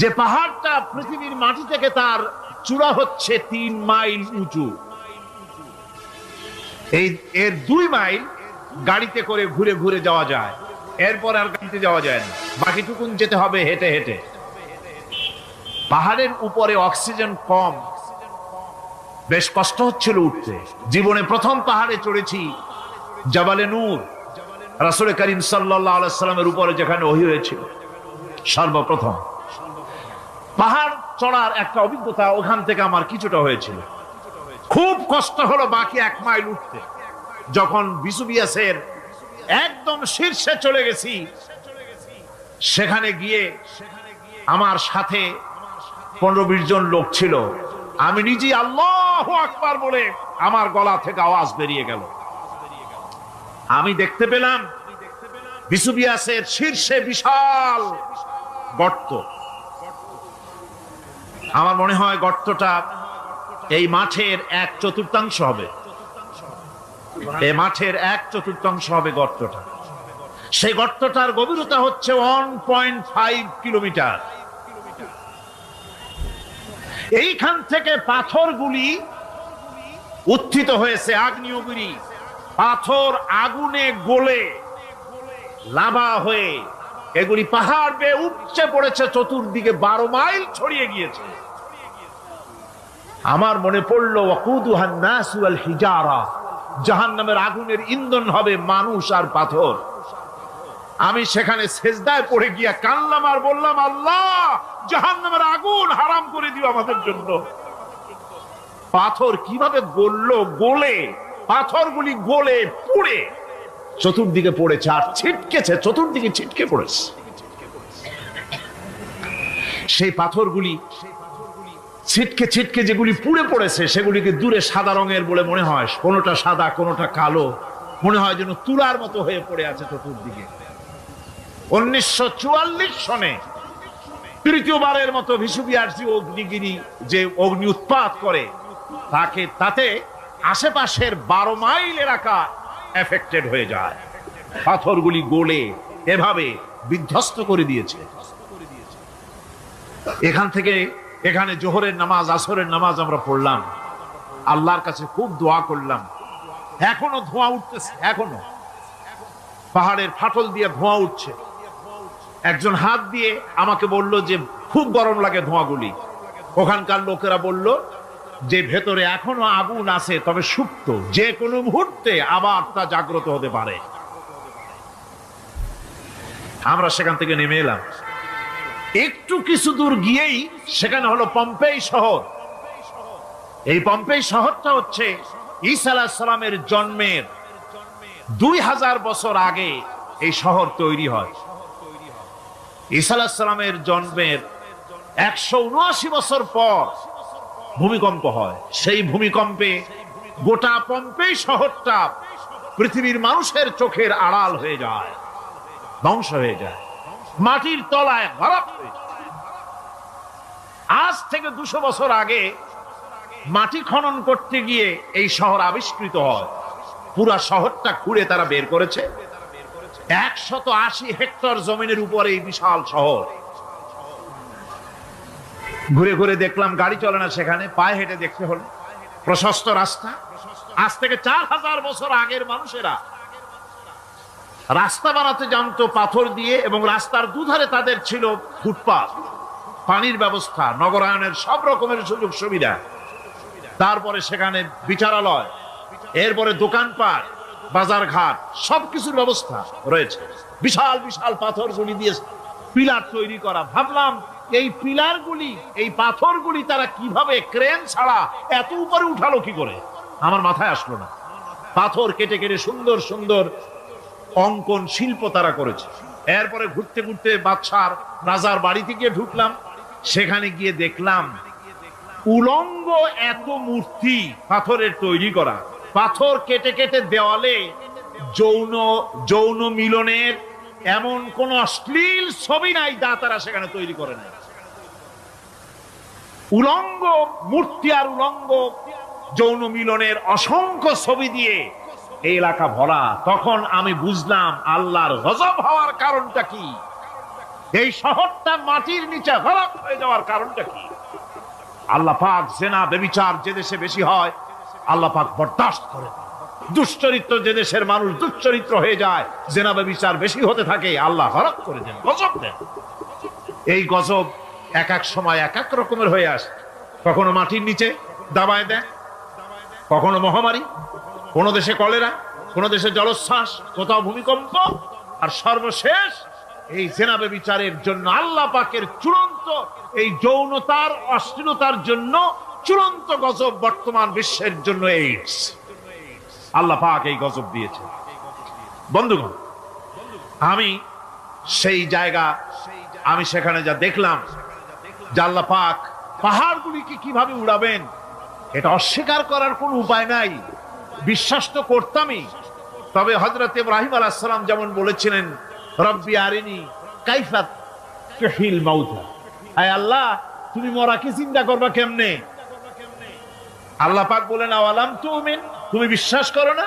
যে পাহাড়টা পৃথিবীর মাটি থেকে তার চূড়া হচ্ছে 3 মাইল উঁচু, এর 2 মাইল গাড়িতে করে ঘুরে ঘুরে যাওয়া যায়, এরপর আর গাড়িতে যাওয়া যায় না, বাকিটুকুন যেতে হবে হেঁটে হেঁটে। পাহাড়ের উপরে অক্সিজেন কম, বেশ কষ্ট হচ্ছিল উঠতে। জীবনে প্রথম পাহাড়ে চড়েছি, জাবালে নূর, রাসূল করিম সাল্লাল্লাহু আলাইহি সাল্লামের উপরে যেখানে ওহী হয়েছিল সর্বপ্রথম। পাহাড় চড়ার একটা অভিজ্ঞতা ওখান থেকে আমার কিছুটা হয়েছিল। খুব কষ্ট হলো বাকি 1 মাইল উঠতে। যখন ভিসুভিয়াসের একদম শীর্ষে চলে গেছি, সেখানে গিয়ে আমার সাথে 15-20 জন লোক ছিল। আমি নিজেই আল্লাহু আকবার বলে আমার গলা থেকে আওয়াজ বেরিয়ে গেল। আমি দেখতে পেলাম ভিসুভিয়াসের শীর্ষে বিশাল গর্ত। আমার মনে হয় গর্তটা এই মাঠের 1/4 হবে, এই মাঠের 1/4 হবে গর্তটা। সেই গর্তটার গভীরতা হচ্ছে 1.5 কিলোমিটার। এইখান থেকে পাথরগুলি উত্থিত হয়েছে, আগ্নেয়গিরি পাথর আগুনে গলে লাভা হয়ে এগুলি পাহাড় বেয়ে উপচে পড়েছে, চতুর্দিকে 12 মাইল ছড়িয়ে গিয়েছে। আমার মনে পড়লো ওয়াকুদুহান নাস ওয়াল হিজারা, জাহান্নামের আগুনের ইন্ধন হবে মানুষ আর পাথর। আমি সেখানে সেজদায় পড়ে গিয়া কানলাম আর বললাম, আল্লাহ জাহান্নামের আগুন হারাম করে দিও আমাদের জন্য। পাথর কিভাবে গললো, গলে পাথরগুলি গলে পুড়ে চতুর্দিকে পড়েছে আর ছিটকেছে, চতুর্দিকে ছিটকে পড়েছে। সেই পাথরগুলি ছিটকে ছিটকে যেগুলি পুড়ে পড়েছে, সেগুলিকে দূরে সাদা রঙের বলে মনে হয়, কোনোটা সাদা কোনোটা কালো, মনে হয় যেন তুলার মতো হয়ে পড়ে আছে চতুর্দিকে। 1944 সনে তৃতীয়বারের মতো ভিসুভিয়াস অগ্নিগিরি যে অগ্নি উৎপাত করে, তাতে আশেপাশের 12 মাইল এলাকা এফেক্টেড হয়ে যায়। পাথরগুলি গলে এভাবে বিধ্বস্ত করে দিয়েছে। এখান থেকে এখানে জোহরের নামাজ, আসরের নামাজ আমরা পড়লাম, আল্লাহর কাছে খুব দোয়া করলাম। এখনো ধোঁয়া উঠতেছে, এখনো পাহাড়ের ফাটল দিয়ে ধোঁয়া উঠছে। একজন হাত দিয়ে আমাকে বলল যে খুব গরম লাগে ধোঁয়াগুলি। ওখানকার লোকেরা বলল যে ভেতরে এখনো আগুন আছে, তবে সুপ্ত, যে কোনো মুহূর্তে আবার তা জাগ্রত হতে পারে। আমরা সেখান থেকে নেমে এলাম। একটু কিছু দূর গিয়েই সেখানে হলো পম্পেই শহর। এই পম্পেই শহরটা হচ্ছে ঈসা আলাইহিস সালামের জন্মের 2000 বছর আগে এই শহর তৈরি হয়। ঈসা আলাইহিস সালামের জন্মের 179 বছর পর ভূমিকম্প হয়। সেই ভূমিকম্পে গোটা পম্পেই শহরটা পৃথিবীর মানুষের চোখের আড়াল হয়ে যায়, ধ্বংস হয়ে যায়, মাটির তলায় গরক হয়ে যায়। আজ থেকে 200 বছর আগে মাটি খনন করতে গিয়ে এই শহর আবিষ্কৃত হয়। পুরা শহরটা খুঁড়ে তারা বের করেছে 180 হেক্টর জমিনের উপরে এই বিশাল শহর। ঘুরে ঘুরে দেখলাম, গাড়ি চলে না সেখানে, পায়ে হেঁটে দেখতে হলো। প্রশস্ত রাস্তা। আজ থেকে 4000 বছর আগের মানুষেরা রাস্তা বানাতে জানতো পাথর দিয়ে, এবং রাস্তার দুধারে তাদের ছিল ফুটপাথ, পানির ব্যবস্থা, নগরায়নের সব রকমের সুযোগ সুবিধা। তারপরে সেখানে বিচারালয়, এরপরে দোকানপাট, বাজার ঘাট, সবকিছুর ব্যবস্থা রয়েছে। বিশাল বিশাল পাথরগুলি দিয়ে পিলার তৈরি করা। ভাবলাম এই পিলারগুলি, এই পাথরগুলি তারা কিভাবে ক্রেন ছাড়া এত উপরে উঠালো কি করে, আমার মাথায় আসলো না। পাথর কেটে কেটে সুন্দর সুন্দর অঙ্কন শিল্প তারা করেছে। এরপরে ঘুরতে ঘুরতে বাদশার রাজার বাড়িতে গিয়ে ঢুকলাম। সেখানে গিয়ে দেখলাম উলঙ্গ এত মূর্তি পাথরের তৈরি করা। পাথর কেটে কেটে দেওয়ালে যৌন মিলনের এমন কোন অশ্লীল ছবি নাই যা তারা সেখানে তৈরি করে নাই। উলঙ্গ মূর্তি আর উলঙ্গ যৌন মিলনের অসংখ্য ছবি দিয়ে এই এলাকা ভরা। তখন আমি বুঝলাম আল্লাহর গজব হওয়ার কারণটা কি, এই শহরটা মাটির নিচে গরক হয়ে যাওয়ার কারণটা কি। আল্লাহ পাক জেনা ব্যভিচার যে দেশে বেশি হয় আল্লাহ পাক বরদাস্ত করেন। দুশ্চরিত্র যে দেশের মানুষ দুশ্চরিত্র হয়ে যায়, জেনা ব্যভিচার বেশি হতে থাকে, আল্লাহ গরক করে দেন, গজব দেন। এই গজব এক এক সময় এক এক রকমের হয়ে আসে। কখনো মাটির নিচে দাবায় দেয়, কখনো মহামারী, কোন দেশে কলেরা, কোন দেশে জলোচ্ছ্বাস, কোথাও ভূমিকম্প, আর সর্বশেষ এই জেনা ব্যভিচারের জন্য আল্লাহ পাকের চূড়ান্ত এই যৌনতার অশ্লীলতার জন্য চূড়ান্ত গজব বর্তমান বিশ্বের জন্য এইডস। আল্লাহ পাক এই গজব দিয়েছে। বন্ধুগণ, আমি সেই জায়গা, আমি সেখানে যা দেখলাম যে আল্লাহ পাক পাহাড়গুলিকে কিভাবে উড়াবেন, এটা অস্বীকার করার কোন উপায় নাই। বিশ্বাস তো করতামই। তবে হযরত ইব্রাহিম আলাইহিস সালাম যেমন বলেছিলেন, রব্বি আরিনি কাইফা তুহিল মাউতা, আয় আল্লাহ তুমি মরাকে চিন্তা করবা কেমনে। আল্লাহ পাক বলেন, আওয়ালাম তুমিন, তুমি বিশ্বাস করো না?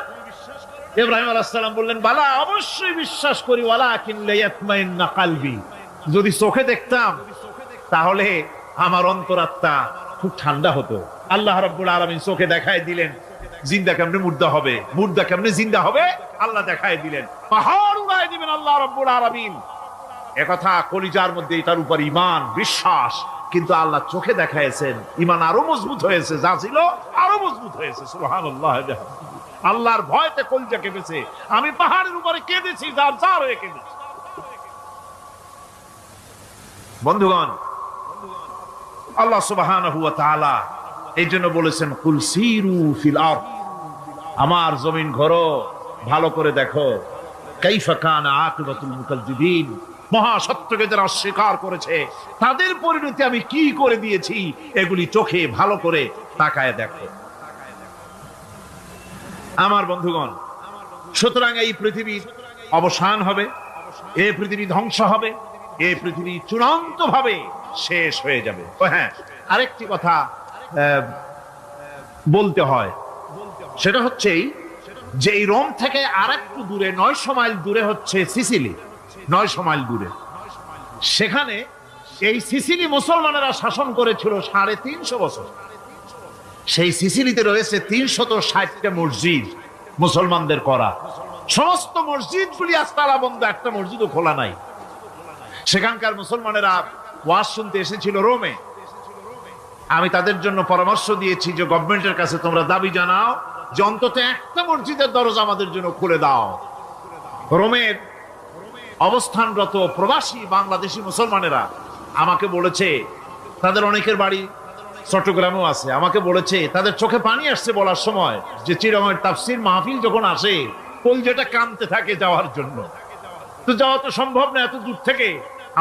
ইব্রাহিম আলাইহিস সালাম বললেন, বালা, অবশ্যই বিশ্বাস করি, ওয়ালাকিন লিয়াতমাইন্না কলবি, যদি চোখে দেখতাম তাহলে আমার অন্তরাত্মা খুব ঠান্ডা হতো। আল্লাহ রাব্বুল আলামিন চোখে দেখায় দিলেন জিন্দা কেমনে মুর্দা হবে, মুর্দা কেমনে জিন্দা হবে, আল্লাহ দেখায় দিলেন। পাহাড় উড়ায় দিবেন আল্লাহ রাব্বুল আলামিন। একথা কলিজার মধ্যে তার উপর ঈমান বিশ্বাস, কিন্তু আল্লাহ চোখে দেখাইছেন, ঈমান আরো মজবুত হয়েছে, যা ছিল আরো মজবুত হয়েছে। সুবহানাল্লাহ। আল্লাহর ভয়তে কলিজা কেঁপেছে। আমি পাহাড়ের উপরে কেঁদেছি, যার যার হয়ে কেঁদেছি। বন্ধুগণ, আল্লাহ সুবহানাহু ওয়া তাআলা এই জন্য বলেছেন, কুল সিরু ফিল আরদ, আমার জমিন ঘোরো, ভালো করে দেখো, কাইফা কানা আকিবাতুল মুকাজ্জিবিন, মহা সত্যকে যারা অস্বীকার করেছে তাদের পরিণতি আমি কি করে দিয়েছি, এগুলি চোখে ভালো করে তাকায় দেখো। আমার বন্ধুগণ, সুতরাং এই পৃথিবীর অবসান হবে, এই পৃথিবী ধ্বংস হবে, এই পৃথিবী চূড়ান্ত ভাবে শেষ হয়ে যাবে। ও হ্যাঁ, আরেকটি কথা বলতে হয়, সেটা হচ্ছে যে এই রোম থেকে আরেকটু দূরে 900 মাইল দূরে হচ্ছে সিসিলি। 900 মাইল দূরে, সেখানে এই সিসিলি মুসলমানেরা শাসন করেছিল 350 বছর। সেই সিসিলিতে রয়েছে 360টা মসজিদ মুসলমানদের করা। সমস্ত মসজিদগুলি আজ তালা বন্ধ, একটা মসজিদও খোলা নাই। সেখানকার মুসলমানেরা ওয়াজ শুনতে এসেছিল রোমে। আমি তাদের জন্য পরামর্শ দিয়েছি যে গভর্নমেন্টের কাছে তোমরা দাবি জানাও যে অন্তত একটা মসজিদের দরজা আমাদের জন্য খুলে দাও। রোমের অবস্থানরত প্রবাসী বাংলাদেশি মুসলমানেরা আমাকে বলেছে তাদের অনেকের বাড়ি চট্টগ্রামেও আছে, আমাকে বলেছে তাদের চোখে পানি আসছে বলার সময় যে চিরঙের তাফসীর মাহফিল যখন আসে কলজেটা কাঁদতে থাকে যাওয়ার জন্য। তো যাওয়া তো সম্ভব না এত দূর থেকে,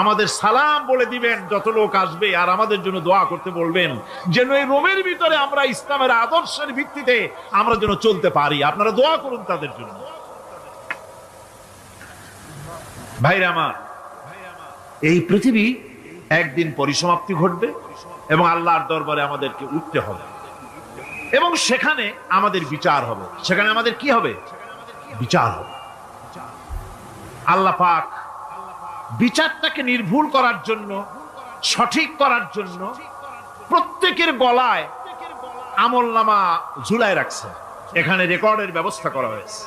আমাদের সালাম বলে দিবেন যত লোক আসবে, আর আমাদের জন্য দোয়া করতে বলবেন যেন এই রোমের ভিতরে আমরা ইসলামের আদর্শের ভিত্তিতে আমরা যেন চলতে পারি। আপনারা দোয়া করুন তাদের জন্য। ভাইরা আমার, এই পৃথিবী একদিন পরিসমাপ্তি ঘটবে এবং আল্লাহর দরবারে আমাদেরকে উঠতে হবে এবং সেখানে আমাদের বিচার হবে। সেখানে আমাদের কি হবে? বিচার হবে। আল্লাহ পাক বিচারটাকে নির্ভুল করার জন্য, সঠিক করার জন্য প্রত্যেকের গলায় আমলনামা ঝুলায় রাখছে, এখানে রেকর্ডের ব্যবস্থা করা হয়েছে।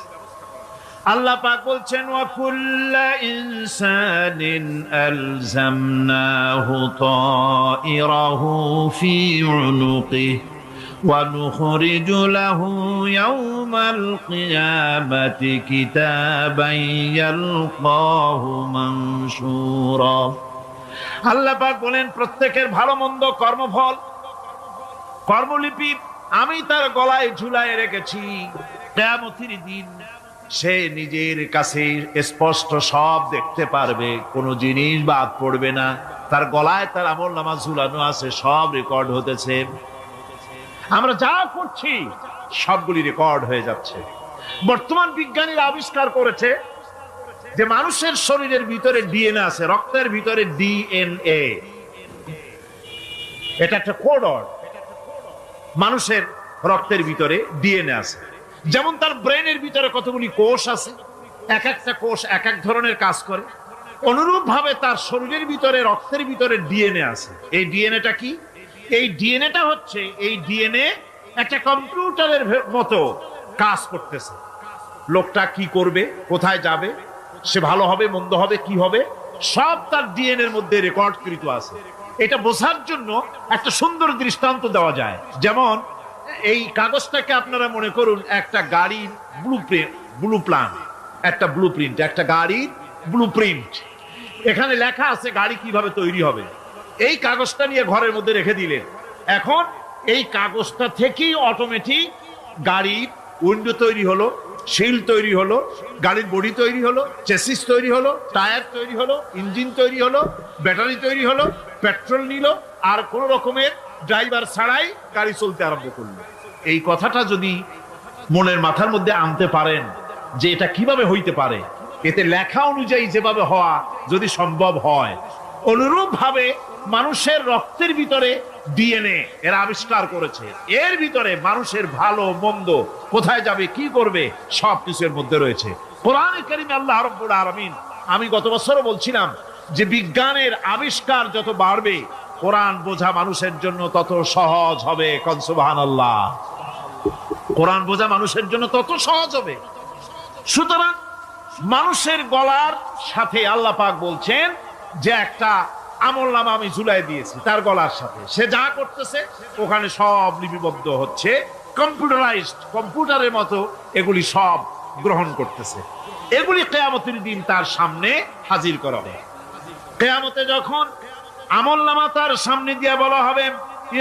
আল্লাহ পাক বলছেন ওয়া কুল্লা ইনসানিন আলজামনাহু তাইরাহু ফি উনুকিহি ওয়া নুখরিজু লাহু ইয়াওমাল কিয়ামাতি কিতাবান ইয়ালকাহু মানশুরা। আল্লাহ পাক বলেন প্রত্যেকের ভালো মন্দ কর্মফল, কর্মলিপি আমি তার গলায় ঝুলায় রেখেছি। কিয়ামতের দিন সে নিজের কাছে স্পষ্ট সব দেখতে পারবে, কোনো জিনিস বাদ পড়বে না। তার গলায় তার আমলনামা ঝুলানো আছে, সব রেকর্ড হতেছে। আমরা যা করছি সবগুলি রেকর্ড হয়ে যাচ্ছে। বর্তমান বিজ্ঞানীরা আবিষ্কার করেছে যে মানুষের শরীরের ভিতরে ডিএনএ আছে, রক্তের ভিতরে ডিএনএ, এটা একটা কোড। মানুষের রক্তের ভিতরে ডিএনএ আছে। যেমন তার ব্রেনের ভিতরে কতগুলি কোষ আছে, এক একটা কোষ এক এক ধরনের কাজ করে, অনুরূপ ভাবে তার শরীরের ভিতরে রক্তের ভিতরে ডিএনএ আছে। এই ডিএনএটা কি? এই ডিএনএটা হচ্ছে, এই ডিএনএ একটা কম্পিউটারের মতো কাজ করতেছে। লোকটা কি করবে, কোথায় যাবে, সে ভালো হবে মন্দ হবে কি হবে, সব তার ডিএনএ এর মধ্যে রেকর্ডকৃত আছে। এটা বোঝার জন্য একটা সুন্দর দৃষ্টান্ত দেওয়া যায়। যেমন এই কাগজটাকে আপনারা মনে করুন একটা গাড়ির একটা ব্লুপ্রিন্ট, একটা গাড়ির ব্লুপ্রিন্ট। এখানে লেখা আছে গাড়ি কিভাবে তৈরি হবে। এই কাগজটা নিয়ে ঘরের মধ্যে রেখে দিলেন। এখন এই কাগজটা থেকেই অটোমেটিক গাড়ির উইন্ডো তৈরি হলো, শিল তৈরি হলো, গাড়ির বডি তৈরি হলো, চেসিস তৈরি হলো, টায়ার তৈরি হলো, ইঞ্জিন তৈরি হলো, ব্যাটারি তৈরি হলো, পেট্রোল নিল, আর কোন রকমের ড্রাইভার ছাড়াই গাড়ি চলতে আরম্ভ করলো। এই কথাটা যদি মনের মাথার মধ্যে আনতে পারেন যে এটা কিভাবে হইতে পারে, এতে লেখা অনুযায়ী যেভাবে হওয়া যদি সম্ভব হয়, অনুরূপ ভাবে মানুষের রক্তের ভিতরে ডিএনএ এরা আবিষ্কার করেছে। এর ভিতরে মানুষের ভালো মন্দ, কোথায় যাবে কি করবে, সবকিছুর মধ্যে রয়েছে। কোরআনে কারীমে আল্লাহ রাব্বুল আলামিন, আমি গত বছরও বলছিলাম যে বিজ্ঞানের আবিষ্কার যত বাড়বে কোরআন বোঝা মানুষের জন্য তত সহজ হবে। কোন সুবহানাল্লাহ। কোরআন বোঝা মানুষের জন্য তত সহজ হবে। সুতরাং মানুষের গলার সাথে আল্লাহ পাক বলছেন যে একটা আমলনামা আমি ঝুলাই দিয়েছি তার গলার সাথে, সে যা করতেছে ওখানে সব লিপিবদ্ধ হচ্ছে, কম্পিউটারাইজড, কম্পিউটারের মতো এগুলি সব গ্রহণ করতেছে। এগুলি কিয়ামতের দিন তার সামনে হাজির করা হবে। কিয়ামতে যখন আমলনামা তার সামনে দিয়ে বলা হবে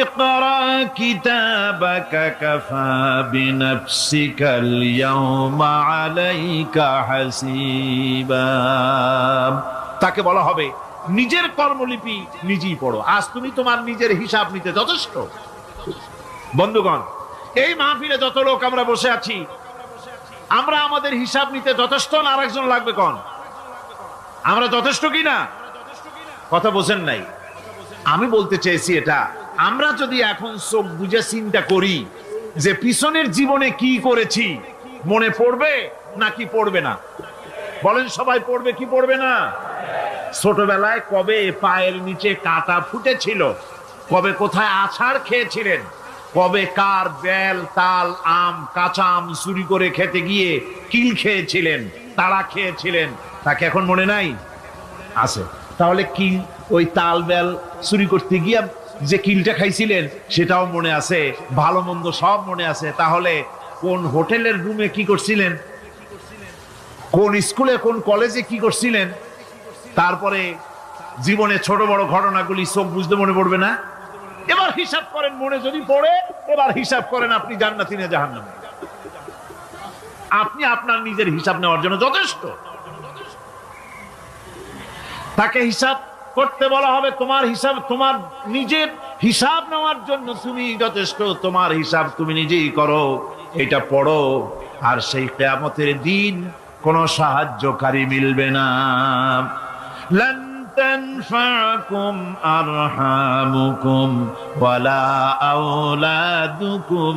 ইকরা কিতাবাকা কাফা বিনাফসিকাল ইয়াওমা আলাইকা হাসিবা, তাকে বলা হবে নিজের কর্মলিপি নিজেই পড়ো, আজ তুমি তোমার নিজের হিসাব নিতে যথেষ্ট। বন্ধুগণ, এই মাহফিলে যত লোক আমরা বসে আছি, আমরা আমাদের হিসাব নিতে যথেষ্ট না আরেকজন লাগবে? কোন আমরা যথেষ্ট কিনা? কথা বোঝেন নাই। আমি বলতে চেয়েছি এটা, আমরা যদি এখন চোখ বুঝে চিন্তা করি যে পিছনের জীবনে কি করেছি, মনে পড়বে নাকি পড়বে না? বলেন সবাই, পড়বে কি পড়বে না? ছোটবেলায় কবে পায়ের নিচে কাঁটা ফুটেছিল, কবে কোথায় আছাড় খেয়েছিলেন, কবে কার বেল তাল আম কাঁচা আম চুরি করে খেতে গিয়ে কিল খেয়েছিলেন, তাড়া খেয়েছিলেন, তাকে এখন মনে নাই? আছে। তাহলে কিল, ওই তাল বেল চুরি করতে গিয়ে যে কিলটা খাইছিলেন সেটাও মনে আছে, ভালো মন্দ সব মনে আছে। তাহলে কোন হোটেলের রুমে কি করছিলেন, কোন স্কুলে কোন কলেজে কি করছিলেন, তারপরে জীবনে ছোট বড় ঘটনাগুলি চোখ বুঝতে মনে পড়বে না? এবার হিসাব করেন, মনে যদি পড়ে এবার হিসাব করেন আপনি জান্নাতি না জাহান্নামী। আপনি আপনার নিজের হিসাব নেওয়ার জন্য যথেষ্ট। তাকে হিসাব করতে বলা হবে, তোমার হিসাব, তোমার নিজের হিসাব নেওয়ার জন্য তুমি যথেষ্ট, তোমার হিসাব তুমি নিজেই করো, এটা পড়ো। আর সেই কিয়ামতের দিন কোনো সাহায্যকারী মিলবে না। লান তানফাকুম আরহামুকুম ওয়ালা আওলাদুকুম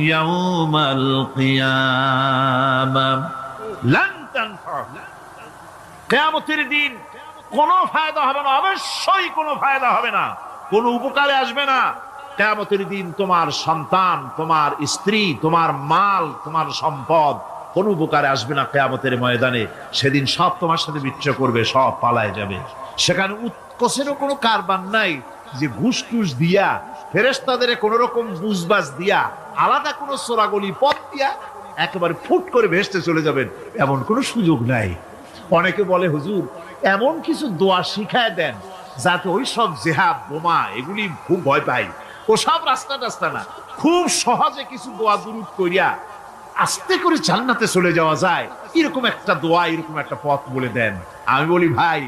ইয়াউমাল কিয়ামা। লান তানফাকুম, কিয়ামতের দিন কোনো ফায়দা হবে না, অবশ্যই কোনো ফায়দা হবে না, কোনো উপকারে আসবে না। কিয়ামতের দিন তোমার সন্তান, তোমার স্ত্রী, তোমার মাল, তোমার সম্পদ কোনো উপকারে আসবে না কিয়ামতের ময়দানে। সেদিন সব তোমার সাথে বিচ্ছ করবে, সব পালায় যাবে। সেখানে উৎকোষেরও কোনো কারবার নাই যে ঘুষ টুস দিয়া, ফেরেশতাদের কোন রকম বুঝবাজ দিয়া, আলাদা কোনো চোরাগলি পথ দিয়া একেবারে ফুট করে ভেসতে চলে যাবেন, এমন কোনো সুযোগ নাই। অনেকে বলে হুজুর এমন কিছু দোয়া শিখায় দেন যাতে ওই সব জেহাদ বোমা এগুলি খুব ভয় পাই, ও সব রাস্তা টাস্তা না, খুব সহজে কিছু দোয়া দুরূদ করিয়া আস্তে করে জান্নাতে চলে যাওয়া যায়, এরকম একটা দোয়া, এরকম একটা পথ বলে দেন। আমি বলি ভাই,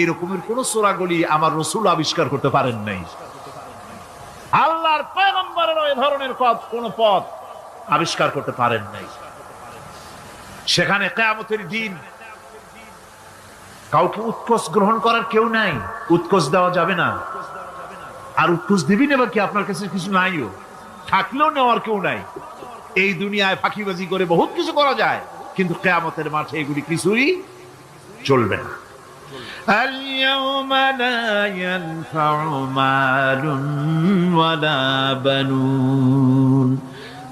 এরকমের কোন চোরাগলি আমার রাসূল আবিষ্কার করতে পারেন নাই। আল্লাহর পয়গম্বরের ওই ধরনের কোন পথ আবিষ্কার করতে পারেন নাই। সেখানে কিয়ামতের দিন কাউকে উৎকোষ গ্রহণ করার কেউ নাই, উৎকোষ দেওয়া যাবে না। আর উৎকোষ দিবি নেবার কি, আপনার কাছে কিছু নাইও, থাকলেও নেওয়ার কেউ নাই। এই দুনিয়ায় ফাঁকিবাজি করে বহুত কিছু করা যায়, কিন্তু কিয়ামতের মাঠে এগুলি কিছুই চলবে না। اليوم لا ينفع مال ولا بنون।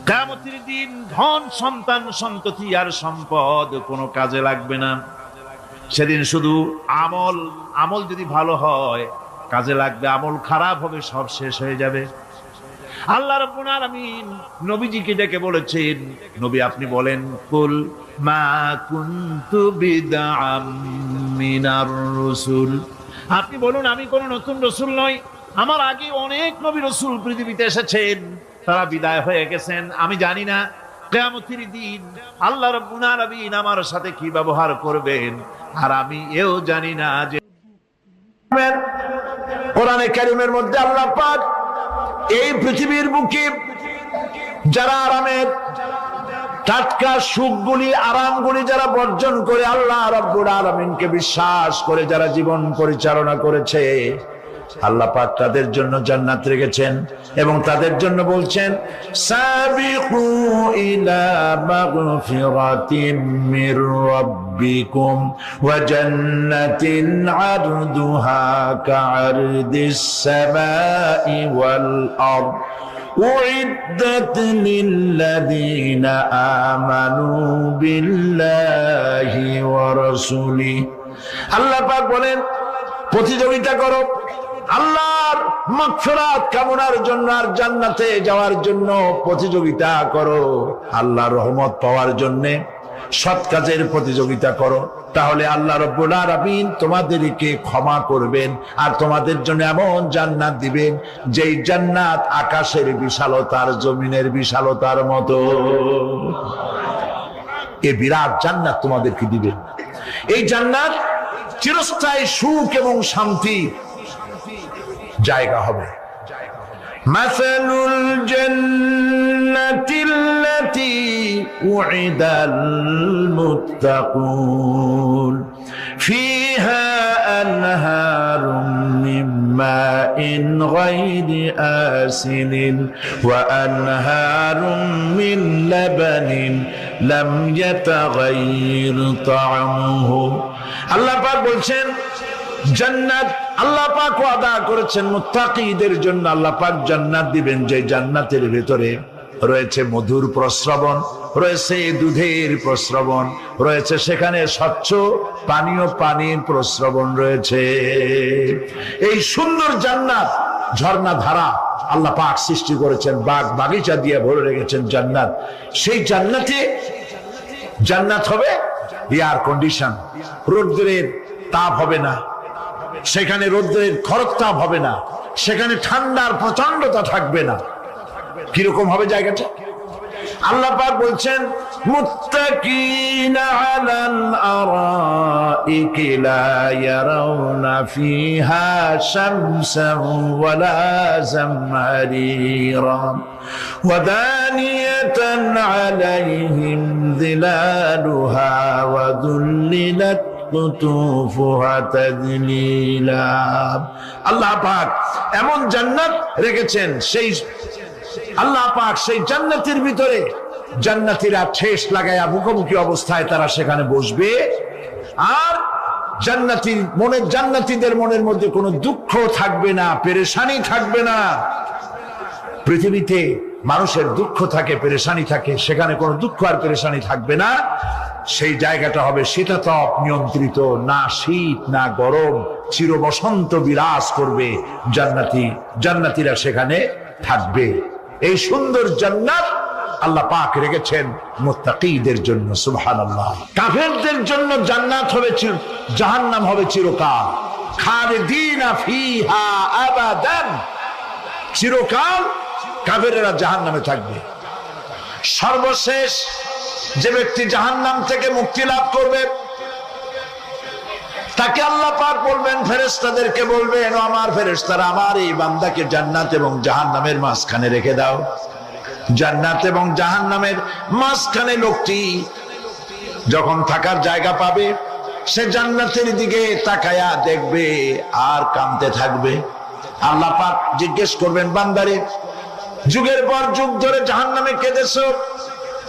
কিয়ামতের দিন ধন, সন্তান, সন্ততি আর সম্পদ কোনো কাজে লাগবে না। সেদিন শুধু আমল যদি ভালো হয় কাজে লাগবে, আমল খারাপ হবে সব শেষ হয়ে যাবে। আল্লাহ রাব্বুল আলামিন নবীজিকে ডেকে বলেছেন, নবী আপনি বলেন, কুল মা কুনতু বিদআম মিনার রাসূল, আপনি বলুন আমি কোন নতুন রাসূল নই, আমার আগে অনেক নবী রাসূল পৃথিবীতে এসেছেন, তারা বিদায় হয়ে গেছেন। আমি জানি না কিয়ামতের দিন আল্লাহ রাব্বুল আলামিন আমার সাথে কি ব্যবহার করবেন, আর আমি এও জানি না যে কোরআনে কারীমের মধ্যে আল্লাহ পাক এই পৃথিবীর বুকে যারা আরামের টাটকা সুখগুলি, আরামগুলি যারা বর্জন করে আল্লাহ রাব্বুল আলামিনকে বিশ্বাস করে যারা জীবন পরিচালনা করেছে, আল্লাহ পাক তাদের জন্য জান্নাত রেখেছেন এবং তাদের জন্য বলছেন, সাবিকু ইলা মাগফিরাতিম মির রাব্বিকুম ওয়া জান্নাতিন আরদুহা কাআরদিস সামাই ওয়াল আরদ উইদ্দাত লিল্লাযীনা আমানু বিল্লাহি ওয়া রাসূলিহি। আল্লাহ পাক বলেন, প্রতিযোগিতা করো আল্লাহর মাগফিরাত কামনার জন্য আর জান্নাতে যাওয়ার জন্য প্রতিযোগিতা করো, আল্লাহর রহমত পাওয়ার জন্য সৎ কাজের প্রতিযোগিতা করো, তাহলে আল্লাহ রাব্বুল আলামিন তোমাদেরকে ক্ষমা করবেন আর তোমাদের জন্য এমন জান্নাত দিবেন যেই জান্নাত আকাশের বিশালতার, জমিনের বিশালতার মতো। এই বিরাট জান্নাত তোমাদেরকে দিবেন। এই জান্নাত চিরস্থায়ী সুখ এবং শান্তি জায়গা হবে। মাসালুল জান্নাতিল্লাতী উইদাল মুত্তাকুন ফিহা আনহারুম মিন মাইন গায়রি আসিলিন ওয়া আনহারুম মিন লাবানিন লাম ইয়াতাগায়্যার তা'আমুহু। আল্লাহ পাক বলছেন, জান্নাত আল্লাহ পাক ওয়াদা করেছেন মুত্তাকীদের জন্য। আল্লাহ পাক জান্নাত দিবেন, যে জান্নাতের ভিতরে রয়েছে মধুর প্রস্রবণ, রয়েছে দুধের প্রস্রবণ, রয়েছে সেখানে স্বচ্ছ পানীয় পানির প্রস্রবণ রয়েছে। এই সুন্দর জান্নাত, ঝর্ণা ধারা আল্লাহ পাক সৃষ্টি করেছেন, বাগ বাগিচা দিয়ে ভরে রেখেছেন জান্নাত। সেই জান্নাতে জান্নাত হবে এয়ার কন্ডিশন, রোদ্রের তাপ হবে না, সেখানে রোদ্রের খরতাপ হবে না, সেখানে ঠান্ডার প্রচন্ডতা থাকবে না। কিরকম হবে জায়গাটা? আল্লাহ পাক বলছেন মুত্তাকিনা আলাল আরাইকি লা ইয়ারাউনা ফিহা শামসান ওয়ালা জামহারিরা ওয়া দানিয়াতান আলাইহিম যিলালুহা ওয়া যুল্লিলাত কুতুফুহা তাযলিলা। আল্লাহ পাক এমন জান্নাত রেখেছেন, সেই আল্লাহ পাক সেই জান্নাতের ভিতরে জান্নাতীরা ঠেস লাগায়া মুখোমুখি অবস্থায় তারা সেখানে বসবে, আর জান্নাতীদের মনের মধ্যে কোনো দুঃখ থাকবে না, পেরেশানি থাকবে না। পৃথিবীতে মানুষের দুঃখ থাকে, পেরেশানি থাকে, সেখানে কোনো দুঃখ আর পেরেশানি থাকবে না। সেই জায়গাটা হবে শীতাতপ নিয়ন্ত্রিত, না শীত না গরম, চির বসন্ত বিরাজ করবে। জান্নাতীরা সেখানে থাকবে। এই সুন্দর জান্নাত আল্লাহ পাক রেখেছেন মুত্তাকীদের জন্য। সুবহানাল্লাহ। কাফেরদের জন্য জান্নাত হবে, জাহান্নাম হবে চিরকাল। খালিদিনা ফিহা আবাদান, চিরকাল কাফেরেরা জাহান্নামে থাকবে। সর্বশেষ যে ব্যক্তি জাহান্নাম থেকে মুক্তি লাভ করবে তাকে আল্লাহ পাক বলবেন, ফেরেশতাদেরকে বলবেন, ও আমার ফেরেশতারা, আমার এই বান্দাকে জান্নাত এবং জাহান্নামের মাঝখানে রেখে দাও। জান্নাত এবং জাহান্নামের মাঝখানে লোকটি যখন থাকার জায়গা পাবে, সে জান্নাতের দিকে তাকায়া দেখবে আর কাঁদতে থাকবে। আল্লাহ পাক জিজ্ঞেস করবেন, বান্দারে, যুগের পর যুগ ধরে জাহান্নামে কেঁদেছো,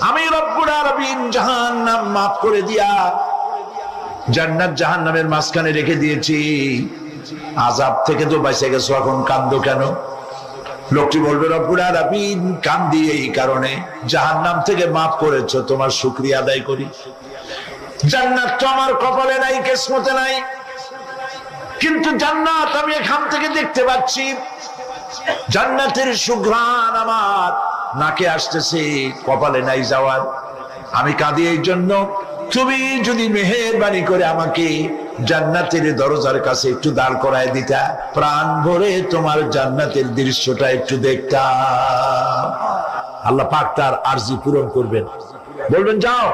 আমি রব্বুল আলামিন জাহান্নাম মাফ করে দিয়া জান্নাত জাহান্নামের মাঝখানে রেখে দিয়েছি, আযাব থেকে তো বেঁচে গেছো, এখন কান্দো কেন? লোকটি বলবে, রব্বুল আলামিন কান্দি এই কারণে, জাহান্নাম থেকে মাফ করেছো, তোমার শুকরিয়া আদায় করি। জান্নাত তো আমার কপালে নাই, কিসমতে নাই, কিন্তু জান্নাত আমি এখান থেকে দেখতে পাচ্ছি। জান্নাতের সুঘ্রাণ আমার নাকে আসতেছে, কপালে নাই যাওয়ার। আমি কাঁদি এই জন্য, তুমি যদি মেহেরবানি করে আমাকে জান্নাতের দরজার কাছে একটু দাঁড় করায় দিতা, প্রাণ ভরে তোমার জান্নাতের দৃশ্যটা একটু দেখতাম। আল্লাহ পাক তার আরজি পূরণ করবেন, বলবেন যাও,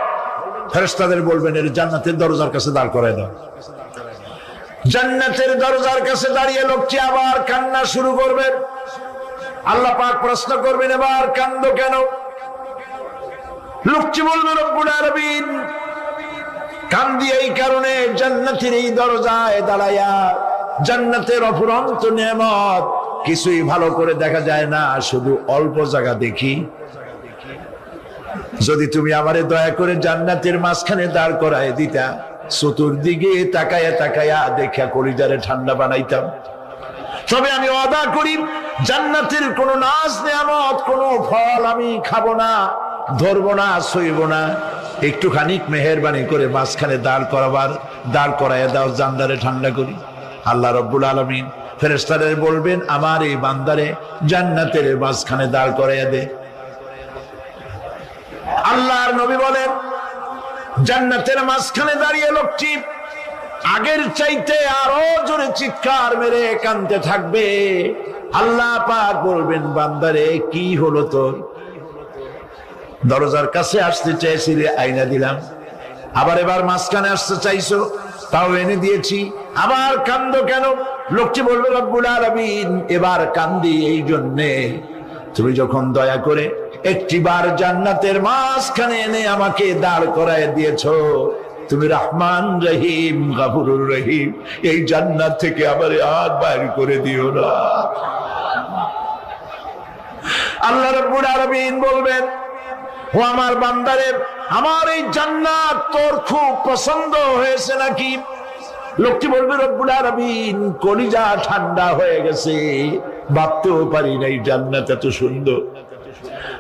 ফেরেশতাদের বলবেন এর জান্নাতের দরজার কাছে দাঁড় করায় দাও। জান্নাতের দরজার কাছে দাঁড়িয়ে লোকটি আবার কান্না শুরু করবেন। আল্লাহ পাক প্রশ্ন করবেন, এবার কান্দো কেন? লোকটি বলবে, রব্বুল আলামিন কান্দি এই কারণে, জান্নাতের এই দরজায় দাঁড়ায়া জান্নাতের অফুরন্ত নেয়ামত কিছুই ভালো করে দেখা যায় না, শুধু অল্প জায়গা দেখি। যদি তুমি আমারে দয়া করে জান্নাতের মাঝখানে দাঁড় করায় দিতা, চতুর্দিকে তাকায়া তাকায়া দেখা কলিজারে ঠান্ডা বানাইতাম। তবে আমি ওয়াদা করি, জান্নাতের কোন নাজ নেয়ামত, কোন ফল আমি খাবো না, ধরবো না, সইব না। একটুখানি মেহেরবানি করে মাঝখানে দাঁড় করাইয়া দাও, জান্নারে ঠান্ডা করি। আল্লাহ রব্বুল আলামিন ফেরেশতাদের বলবেন, আমার এই বান্দারে জান্নাতের মাঝখানে দাঁড় করাইয়া দে। আল্লাহর নবী বলেন, জান্নাতের মাঝখানে দাঁড়িয়ে লোকটি আগের চাইতে আরো জোরে চিৎকার মেরে কাঁদতে থাকবে। আল্লাহ পাক বলবেন, বান্দারে কি হলো তোর? দরজার কাছে আসতে চাইছিলে, আইনা দিলাম। আবার এবার মাঝখানে আসতে চাইছো, তাও এনে দিয়েছি, আবার কান্দো কেন? লোকটি বলবে, রব্বুল আলামিন এবার কান্দি এই জন্যে, তুমি যখন দয়া করে একটিবার জান্নাতের মাঝখানে এনে আমাকে দাঁড় করায় দিয়েছো, তুমি রহমান রহিম গফুরুর রহিম, এই জান্নাত থেকে আবার আর বাইর করে দিও না। আল্লাহ রাব্বুল আলামিন বলবেন, ও আমার বান্দারে, আমার এই জান্নাত তোর খুব পছন্দ হয়েছে নাকি? লোকটি বলবে, রব্বুল আলামিন কলিজা ঠান্ডা হয়ে গেছে, ভাবতেও পারি নাই জান্নাত এত সুন্দর।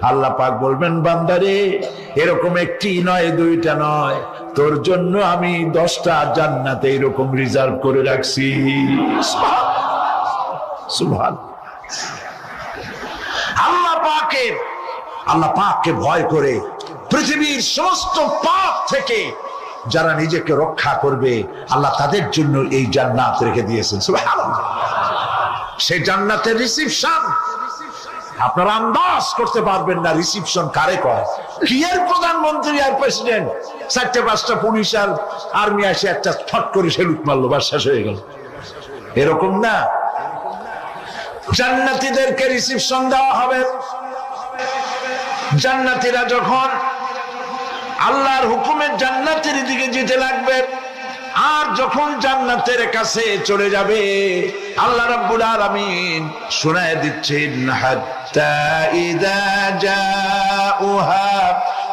আল্লাহ পাক বলবেন, বান্দারে, এরকম একটি নয়, দুইটা নয়, তোর জন্য আমি 10টা জান্নাত এরকম রিজার্ভ করে রাখছি। সুবহানাল্লাহ। আল্লাহ পাককে ভয় করে পৃথিবীর সমস্ত পাপ থেকে যারা নিজেকে রক্ষা করবে আল্লাহ তাদের জন্য এই জান্নাত রেখে দিয়েছেন। সুবহানাল্লাহ। সেই জান্নাতের রিসিপশন আপনারা আন্দাজ করতে পারবেন না রিসিপশন কারে কয়। কি এর প্রধানমন্ত্রী আর প্রেসিডেন্ট 4-5টা পুলিশ আর আর্মি আসে একটা ছট করে সেলুট মারলো, বাস শেষ হয়ে গেল, এরকম না। জান্নাতীদেরকে রিসিপশন দেওয়া হবে। জান্নাতীরা যখন আল্লাহর হুকুমে জান্নাতের দিকে যেতে লাগবে, আর যখন জান্নাতের কাছে চলে যাবে আল্লাহ রাব্বুল আলামিন শোনায় দিচ্ছেন, হাত্তা ইযা জাউহা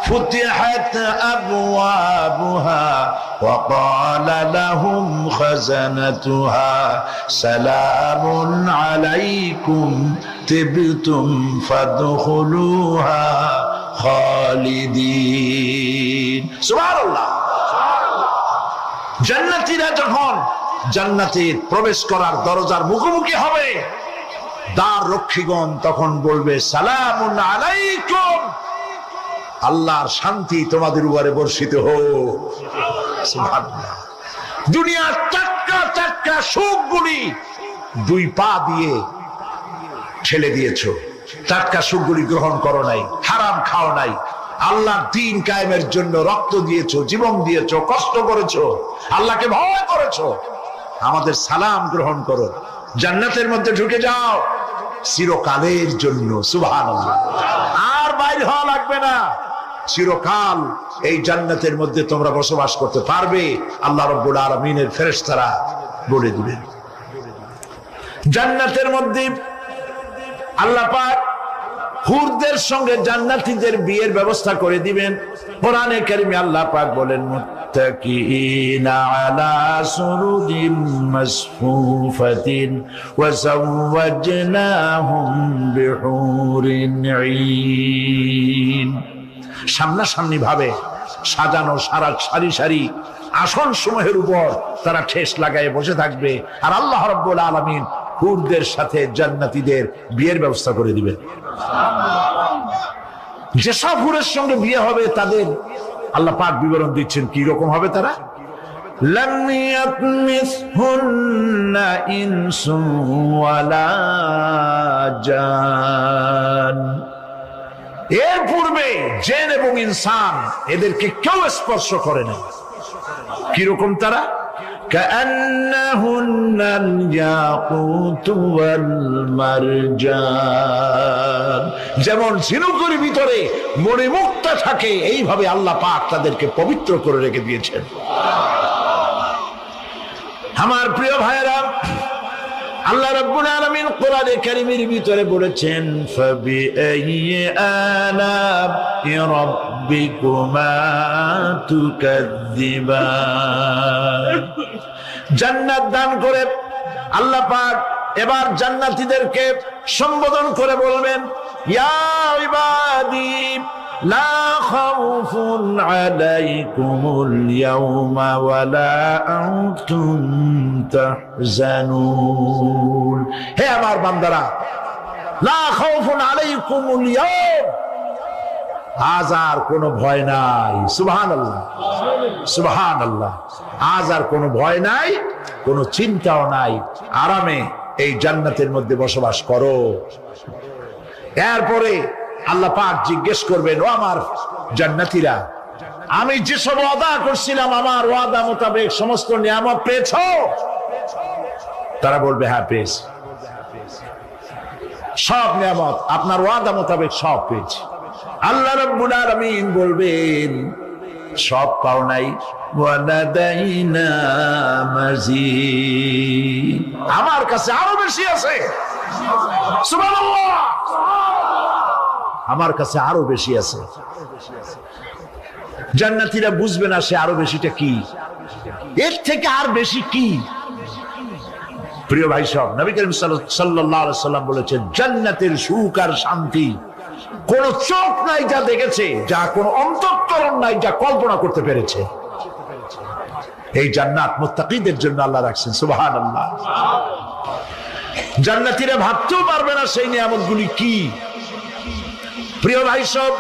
ফুতিহাত আবওয়াবুহা ওয়া ক্বালা লাহুম খাযানাতুহা সালামুন আলাইকুম তিবতুম ফাদখুলুহা খালিদিন। সুবহানাল্লাহ। জান্নাতীরা যখন জান্নাতে প্রবেশ করার দরজার মুখোমুখি হবে, দ্বার রক্ষীগণ তখন বলবে, সালামুন আলাইকুম, আল্লাহর শান্তি তোমাদের উপরে বর্ষিত হোক। সুবহানাল্লাহ। দুনিয়ার টাটকা টাটকা সুখগুলি 2 পা দিয়ে ঠেলে দিয়েছো, টাটকা সুখগুলি গ্রহণ করো নাই, হারাম খাও নাই, আল্লাহর দ্বীন কায়েমের জন্য রক্ত দিয়েছো, জীবন দিয়েছো, কষ্ট করেছো, আল্লাহকে ভয় করেছো, আমাদের সালাম গ্রহণ করো, জান্নাতের মধ্যে ঢুকে যাও চিরকালের জন্য। সুবহানাল্লাহ। আর বাইরে হওয়া লাগবে না, চিরকাল এই জান্নাতের মধ্যে তোমরা বসবাস করতে পারবে, আল্লাহ রাব্বুল আলামিনের ফেরেশতারা বলে দিবেন। জান্নাতের মধ্যে আল্লাহ পাক হুরদের সঙ্গে জান্নাতীদের বিয়ের ব্যবস্থা করে দিবেন। কোরআনে কারিমে আল্লাহ পাক বলেন, মুত্তাকিনা আলা সুরুরিন মাসফুফাতিন ওয়া যাওয়াজনাহুম বিহুরিন ঈন। সামনাসামনি ভাবে সাজানো সারি সারি আসন সমূহের উপর তারা ঠেস লাগায় বসে থাকবে, আর আল্লাহ রাব্বুল আলামিন হুরদের সাথে জান্নাতীদের বিয়ের ব্যবস্থা করে দিবেন। যেসব হুরের সঙ্গে বিয়ে হবে তাদের আল্লাহ পাক বিবরণ দিচ্ছেন কি রকম হবে তারা। লাম ইয়াতমিসহুন্না ইনসুন ওয়ালা জান। এর পূর্বে জিন এবং ইনসান এদেরকে কেউ স্পর্শ করে না। কি রকম তারা? কাআন্নাহুন্নাল ইয়াকুতু ওয়াল মারজান। যেমন ঝিনুকের ভিতরে মণিমুক্তা থাকে, এইভাবে আল্লাহ পাক তাদেরকে পবিত্র করে রেখে দিয়েছেন। আমার প্রিয় ভাইরা, আল্লাহ রাব্বুল আলামিন কোরআনে কারীমের ভিতরে বলেছেন, ফাবিআইয়ি আলা'i রাব্বিকুমা তুকাযযিবান। জান্নাত দান করে আল্লাহ পাক এবার জান্নাতীদেরকে সম্বোধন করে বলবেন, ইয়া ইবাদি লা খাউফুন আলাইকুমুল ইয়াওমা ওয়ালা আনতুম তাহজানুন। হে আমার বান্দারা, লা খাউফুন আলাইকুমুল ইয়াওম, আজ আর কোনো ভয় নাই। সুবহানাল্লাহ, সুবহানাল্লাহ। আজ আর কোনো ভয় নাই, কোনো চিন্তাও নাই, আরামে এই জান্নাতের মধ্যে বসবাস করো। এরপরে আল্লাহ পাক জিজ্ঞেস করবেন, ও আমার জান্নাতীরা, আমি যেসব ওয়াদা করছিলাম আমার ওয়াদা মোতাবেক সমস্ত নিয়ামত পেয়েছো? তারা বলবে, হ্যাঁ পেয়েছি, সব নিয়ামত আপনার ওয়াদা মোতাবেক সব পেয়েছি। আল্লাহ রাব্বুল আলামিন বলবেন, সব পাও নাই, ওয়ালাদাইনা মাজিদ, আমার কাছে আরো বেশি আছে। সুবহানাল্লাহ, আমার কাছে আরো বেশি আছে। জান্নাতীরা বুঝবে না সে আরো বেশিটা কি, এর থেকে আর বেশি কি। প্রিয় ভাই সব, নবী করিম সাল্লাল্লাহু আলাইহি সাল্লাম বলেছেন, জান্নাতের সুখ আর শান্তি কোন চোখ নাই যা দেখেছে, যা কোন অন্তঃকরণ নাই যা কল্পনা করতে পেরেছে। এই জান্নাত মুত্তাকিদের জন্য আল্লাহ রাখছেন। সুবহানাল্লাহ। জান্নাতীরা ভাবতেও পারবে না সেই নিয়ামতগুলি কি। প্রিয় ভাই সব,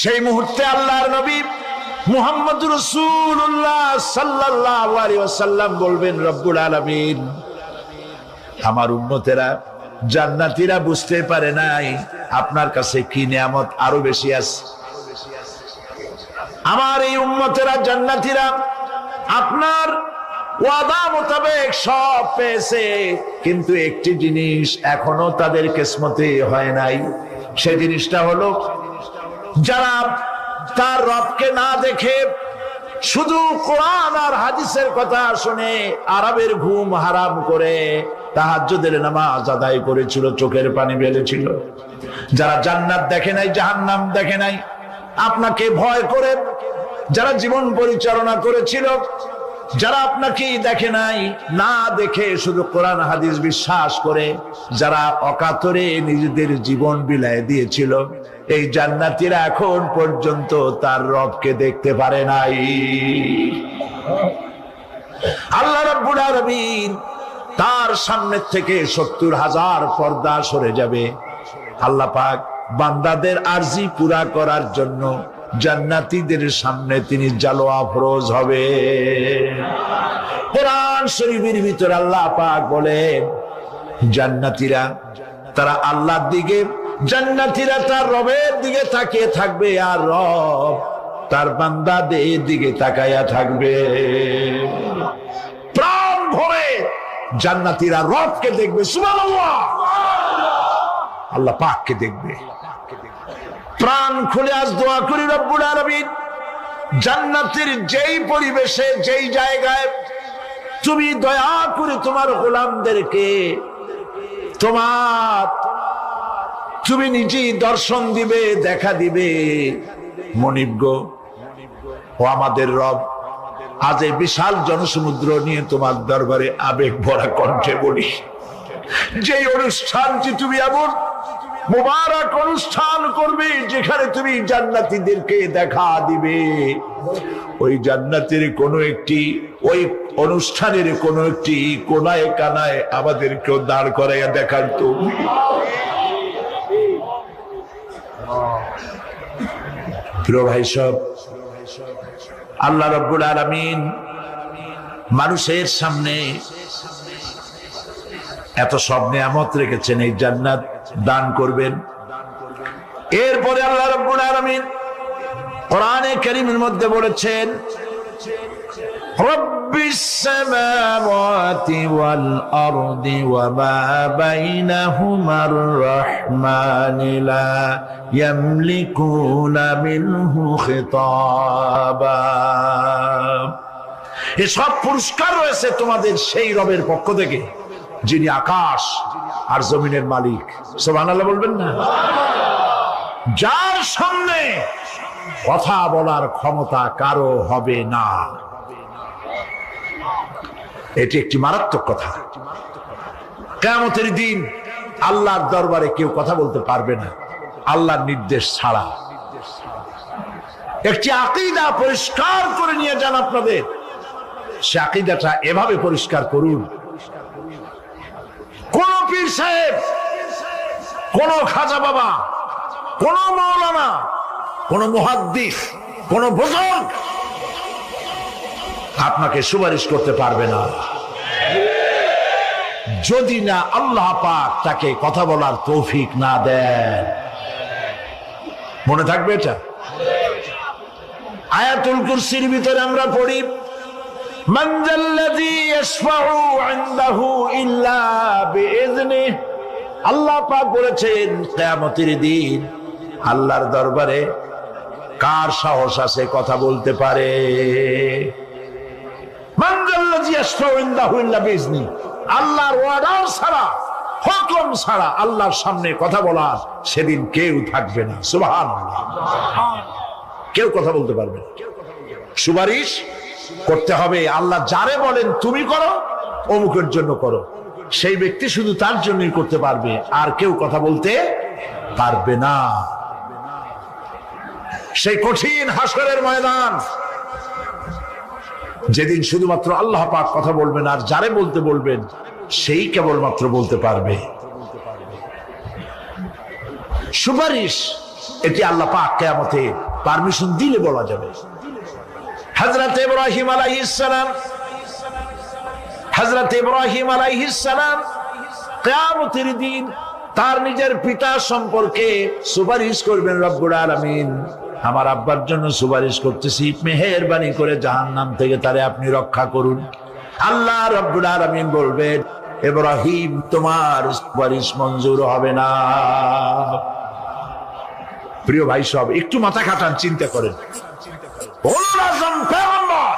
সেই মুহূর্তে আল্লাহর নবী মুহাম্মদুর রাসূলুল্লাহ সাল্লাল্লাহু আলাইহি ওয়াসাল্লাম বলবেন, রব্বুল আলামিন আমার উম্মতেরা জান্নাতীরা বুঝতে পারে নাই আপনার কাছে কি নিয়ামত আরো বেশি আছে। আমার এই উম্মতেরা জান্নাতীরা আপনার ওয়াদা মোতাবেক সব পেয়েছে, কিন্তু একটি জিনিস এখনো তাদের কিসমতে হয় নাই। সেই জিনিসটা হলো যারা তার রবকে না দেখে শুধু কোরআন আর হাদিসের কথা শুনে আরবের ঘুম হারাম করে তাহাজ্জুদের নামাজ আদায় করেছিল, চোখের পানি ফেলেছিল, যারা জান্নাত দেখে নাই জাহান্নাম দেখে নাই, আপনাকে ভয় করে যারা জীবন পরিচালনা করেছিল, যারা আপনাকে দেখে নাই, না দেখে শুধু কোরআন হাদিস বিশ্বাস করে যারা অকাতরে নিজেদের জীবন বিলায় দিয়েছিল, এই জান্নাতীরা এখন পর্যন্ত তার রবকে দেখতে পারে নাই। আল্লাহ রাব্বুল আলামিন তার সামনে থেকে ৭০,০০০ পর্দা সরে যাবে। আল্লাহ পাক বান্দাদের আরজি পুরা করার জন্য জান্নাতীদের সামনে তিনি জালোয়া ফরজ হবে। কোরআন শরীফের ভিতর আল্লাহ পাক বলেন, জান্নাতীরা তারা আল্লাহর দিকে, জান্নাতীরা তার রবের দিকে তাকিয়ে থাকবে, আর রব তার বান্দাদের দিকে তাকায়া থাকবে। প্রাণ ভরে জান্নাতীরা রবকে দেখবে, সুবহানাল্লাহ, আল্লাহ পাককে দেখবে। প্রাণ খুলে আজ দোয়া করি রব্বুল আলামিন জান্নাতের যেই পরিবেশে যেই জায়গায় তুমি দয়া করে তোমার গোলামদেরকে তুমি নিজেই দর্শন দিবে, দেখা দিবে। মনিব গো, ও আমাদের রব, আজ এই বিশাল জনসমুদ্র নিয়ে তোমার দরবারে আবেগ ভরা কণ্ঠে বলি, যেই অনুষ্ঠানটি তুমি এমন মুবারক অনুষ্ঠান করবে যেখানে তুমি জান্নাতীদেরকে দেখা দিবে, ওই জান্নাতের কোন একটি, ওই অনুষ্ঠানের কোন একটি কোনায় কানায় আমাদেরকেও দাঁড় করাইয়া দেখার তুমি। প্রিয় ভাই সব, আল্লাহ রাব্বুল আলামিন মানুষের সামনে এত সব নিয়ামত রেখেছেন, এই জান্নাত দান করবেন। এরপরে আল্লাহ রাব্বুল আলামিন কোরআনে কারীমের মধ্যে বলেছেন, রব্বিস সামাওয়াতি ওয়াল আরদি ওয়া মা বাইনাহুমার রাহমানি লা ইয়ামলিকুনা মিনহু খিতাবা। এসব পুরস্কার রয়েছে তোমাদের সেই রবের পক্ষ থেকে যিনি আকাশ আর জমিনের মালিক। সুবহানাল্লাহ বলবেন না? যার সামনে কথা বলার ক্ষমতা কারো হবে না। এটি একটি মারাত্মক কথা। কিয়ামতের দিন আল্লাহর দরবারে কেউ কথা বলতে পারবে না আল্লাহর নির্দেশ ছাড়া। একটি আকীদা পরিষ্কার করে নিয়ে যান আপনাদের, সে আকীদাটা এভাবে পরিষ্কার করুন, কোন পীর সাহেব, কোন খাজা বাবা, কোন মাওলানা, কোন মুহাদ্দিস, কোন বুজুর্গ আপনাকে সুপারিশ করতে পারবে না যদি না আল্লাহ পাক তাকে কথা বলার তৌফিক না দেন। মনে থাকবে এটা। আয়াতুল কুরসির ভিতরে আমরা পড়ি, মান যাল্লাযী ইয়াশফাউ ইনদাহু ইল্লা বিইযনিহি। আল্লাহ পাক বলেছেন কিয়ামতের দিন আল্লাহর দরবারে কার সাহস আছে কথা বলতে পারে? মান যাল্লাযী ইয়াশফাউ ইনদাহু ইল্লা বিইযনিহি। আল্লাহর ওয়ার্ডার ছাড়া, হুকুম ছাড়া আল্লাহর সামনে কথা বলার সেদিন কেউ থাকবে না। সুবহানাল্লাহ। কেউ কথা বলতে পারবে না। সুপারিশ করতে হবে আল্লাহ যারে বলেন তুমি করো, অমুকের জন্য করো, সেই ব্যক্তি শুধু তার জন্যই করতে পারবে, আর কেউ কথা বলতে পারবে না। সেই কঠিন হাসরের ময়দান, যেদিন শুধুমাত্র আল্লাহ পাক কথা বলবেন, আর যারে বলতে বলবেন সেই কেবলমাত্র বলতে পারবে। সুপারিশ এটি আল্লাহ পাক কিয়ামতে পারমিশন দিলে বলা যাবে। হযরত ইব্রাহিম আলাইহিস সালাম, হযরত ইব্রাহিম আলাইহিস সালাম কিয়ামতের দিন তার নিজের পিতা সম্পর্কে সুপারিশ করবেন। রব্বুল আলামিন, আমার আব্বার জন্য সুপারিশ করতেছি, মেহেরবানি করে জাহান্নাম থেকে তারে আপনি রক্ষা করুন। আল্লাহ রব্বুল আলামিন বলবেন, ইব্রাহিম তোমার সুপারিশ মঞ্জুর হবে না। প্রিয় ভাই সব, একটু মাথা খাটান, চিন্তা করেন। উলুল আযম পয়গম্বর,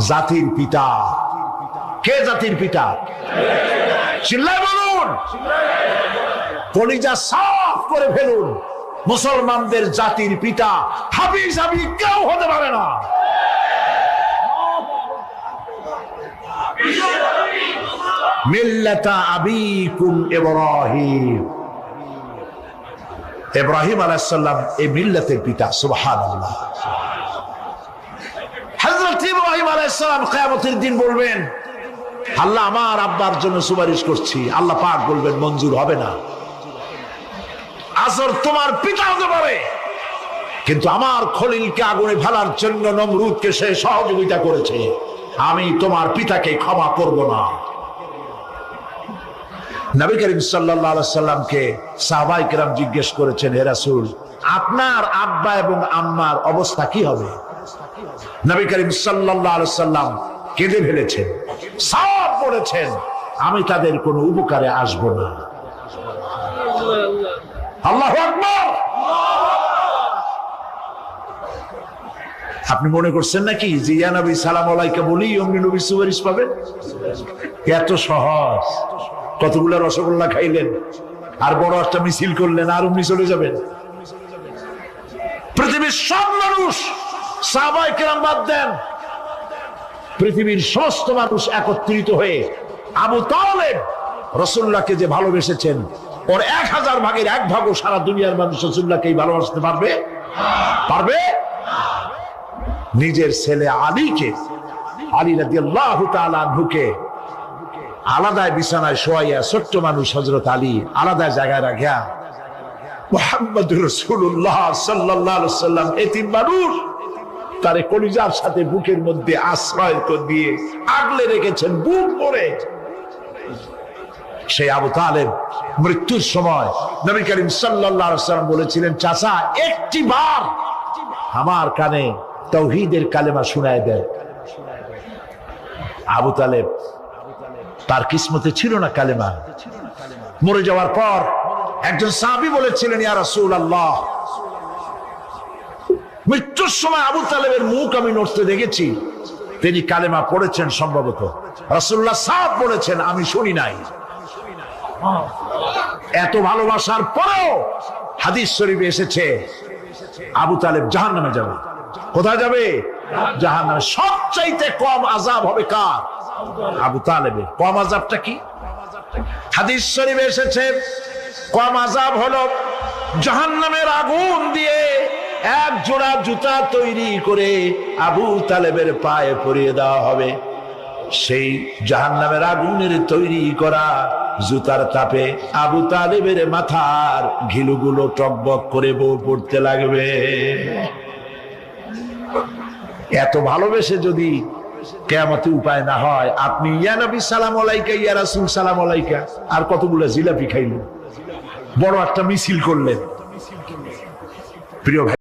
জাতির পিতা। কে জাতির পিতা? চিল্লায় বলুন, কলিজা সাফ করে ফেলুন। মুসলমানদের জাতির পিতা হাবিজ হাবি কেউ হতে পারে না। মিল্লাতা আবিকুম ইব্রাহিম, ইব্রাহিম আলাইহিস সালাম এই মিল্লাতের পিতা। সুবহানাল্লাহ। হযরত ইব্রাহিম আলাইহিস সালাম কিয়ামতের দিন বলবেন, আল্লাহ আমার আব্বার জন্য সুপারিশ করছি। আল্লাহ পাক বলবেন, মঞ্জুর হবে না। আসর তোমার পিতা হতে পারে, কিন্তু আমার খলিলকে আগুনে ফেলার জন্য নমরুদকে সে সহযোগিতা করেছে, আমি তোমার পিতাকে ক্ষমা করব না। নবী করিম সাল্লাল্লাহু আলাইহি সাল্লামকে সাহাবায়ে কেরাম জিজ্ঞেস করেছেন, হে রাসূল, আপনার আব্বা এবং আম্মার অবস্থা কি হবে? নবী করিম সাল্লাল্লাহু আলাইহি সাল্লাম কেঁদে ফেলেছেন, সব বলেছেন, আমি তাদের কোনো উপকারে আসব না। আল্লাহু আকবার। আপনি মনে করছেন নাকি যে ইয়া নবী সালাম আলাইকা বলি অমনি নবী সুপারিশ পাবেন? এত সহজ। কতগুলো রসগোল্লা খাইলেন আর বড় একটা মিছিল করলেন আর অমনি চলে যাবেন? পৃথিবীর সব মানুষ, সাহাবায়ে কেরাম বাদ দেন, পৃথিবীর সমস্ত মানুষ একত্রিত হয়ে আবু তালেব রাসূলুল্লাহকে যে ভালোবেসেছেন, ওর 1000 ভাগের 1 ভাগও সারা দুনিয়ার মানুষ রাসূলুল্লাহকে ভালোবাসতে পারবে? পারবে? নিজের ছেলে আলীকে, আলী রাদিয়াল্লাহু তাআলা আনহুকে আলাদা বিছানায় শোয়াইয়া, ছোট্ট মানুষ হযরত আলী আলাদা জায়গায় রাখিয়া মুহাম্মদুর রাসূলুল্লাহ সাল্লাল্লাহু আলাইহি ওয়াসাল্লাম এতিম মানুষ তারে কলিজার সাথে বুকের মধ্যে আশ্রয় দিয়ে আগলে রেখেছেন বুক ভরে। সেই আবু তালেব মৃত্যুর সময় নবী করিম সাল্লাল্লাহু আলাইহি ওয়াসাল্লাম বলেছিলেন, চাচা একটি বার আমার কানে তাওহীদের কালেমা শোনায় দেন। আবু তালেব, তার কিসমতে ছিল না কালেমা। মরে যাওয়ার পর একজন সাহাবী বলেছিলেন, ইয়া রাসূলুল্লাহ, মৃত্যুর সময় আবু তালেবের মুখ আমি নড়তে দেখেছি, তিনি কালেমা পড়েছেন সম্ভবত। রাসূলুল্লাহ সাফ বলেছেন, আমি শুনি নাই। এত ভালোবাসার পরেও হাদিস শরীফে এসেছে আবু তালেব জাহান্নামে যাবে। কোথায় যাবে? জাহান্নামে। সবচাইতে কম আযাব হবে কার? আবু তালেবের। কম আযাবটা কি? হাদিস শরীফে এসেছে কম আযাব হলো জাহান্নামের আগুন দিয়ে এক জোড়া জুতা তৈরি করে আবু তালেবের পায়ে পরিয়ে দেওয়া হবে। সেই জাহান্নামের আগুনের তৈরি করা জুতার তাপে আবু তালেবের মাথার ঘিলুগুলো টকবক করে বউ পড়তে লাগবে। এত ভালোবেসে যদি কিয়ামতে উপায় না হয়, আপনি ইয়া নবী সালাম আলাইকা, ইয়া রাসূল সালাম আলাইকা আর কতগুলো জিলাপি খাইলেন, বড় একটা মিছিল করলেন। প্রিয় ভাই।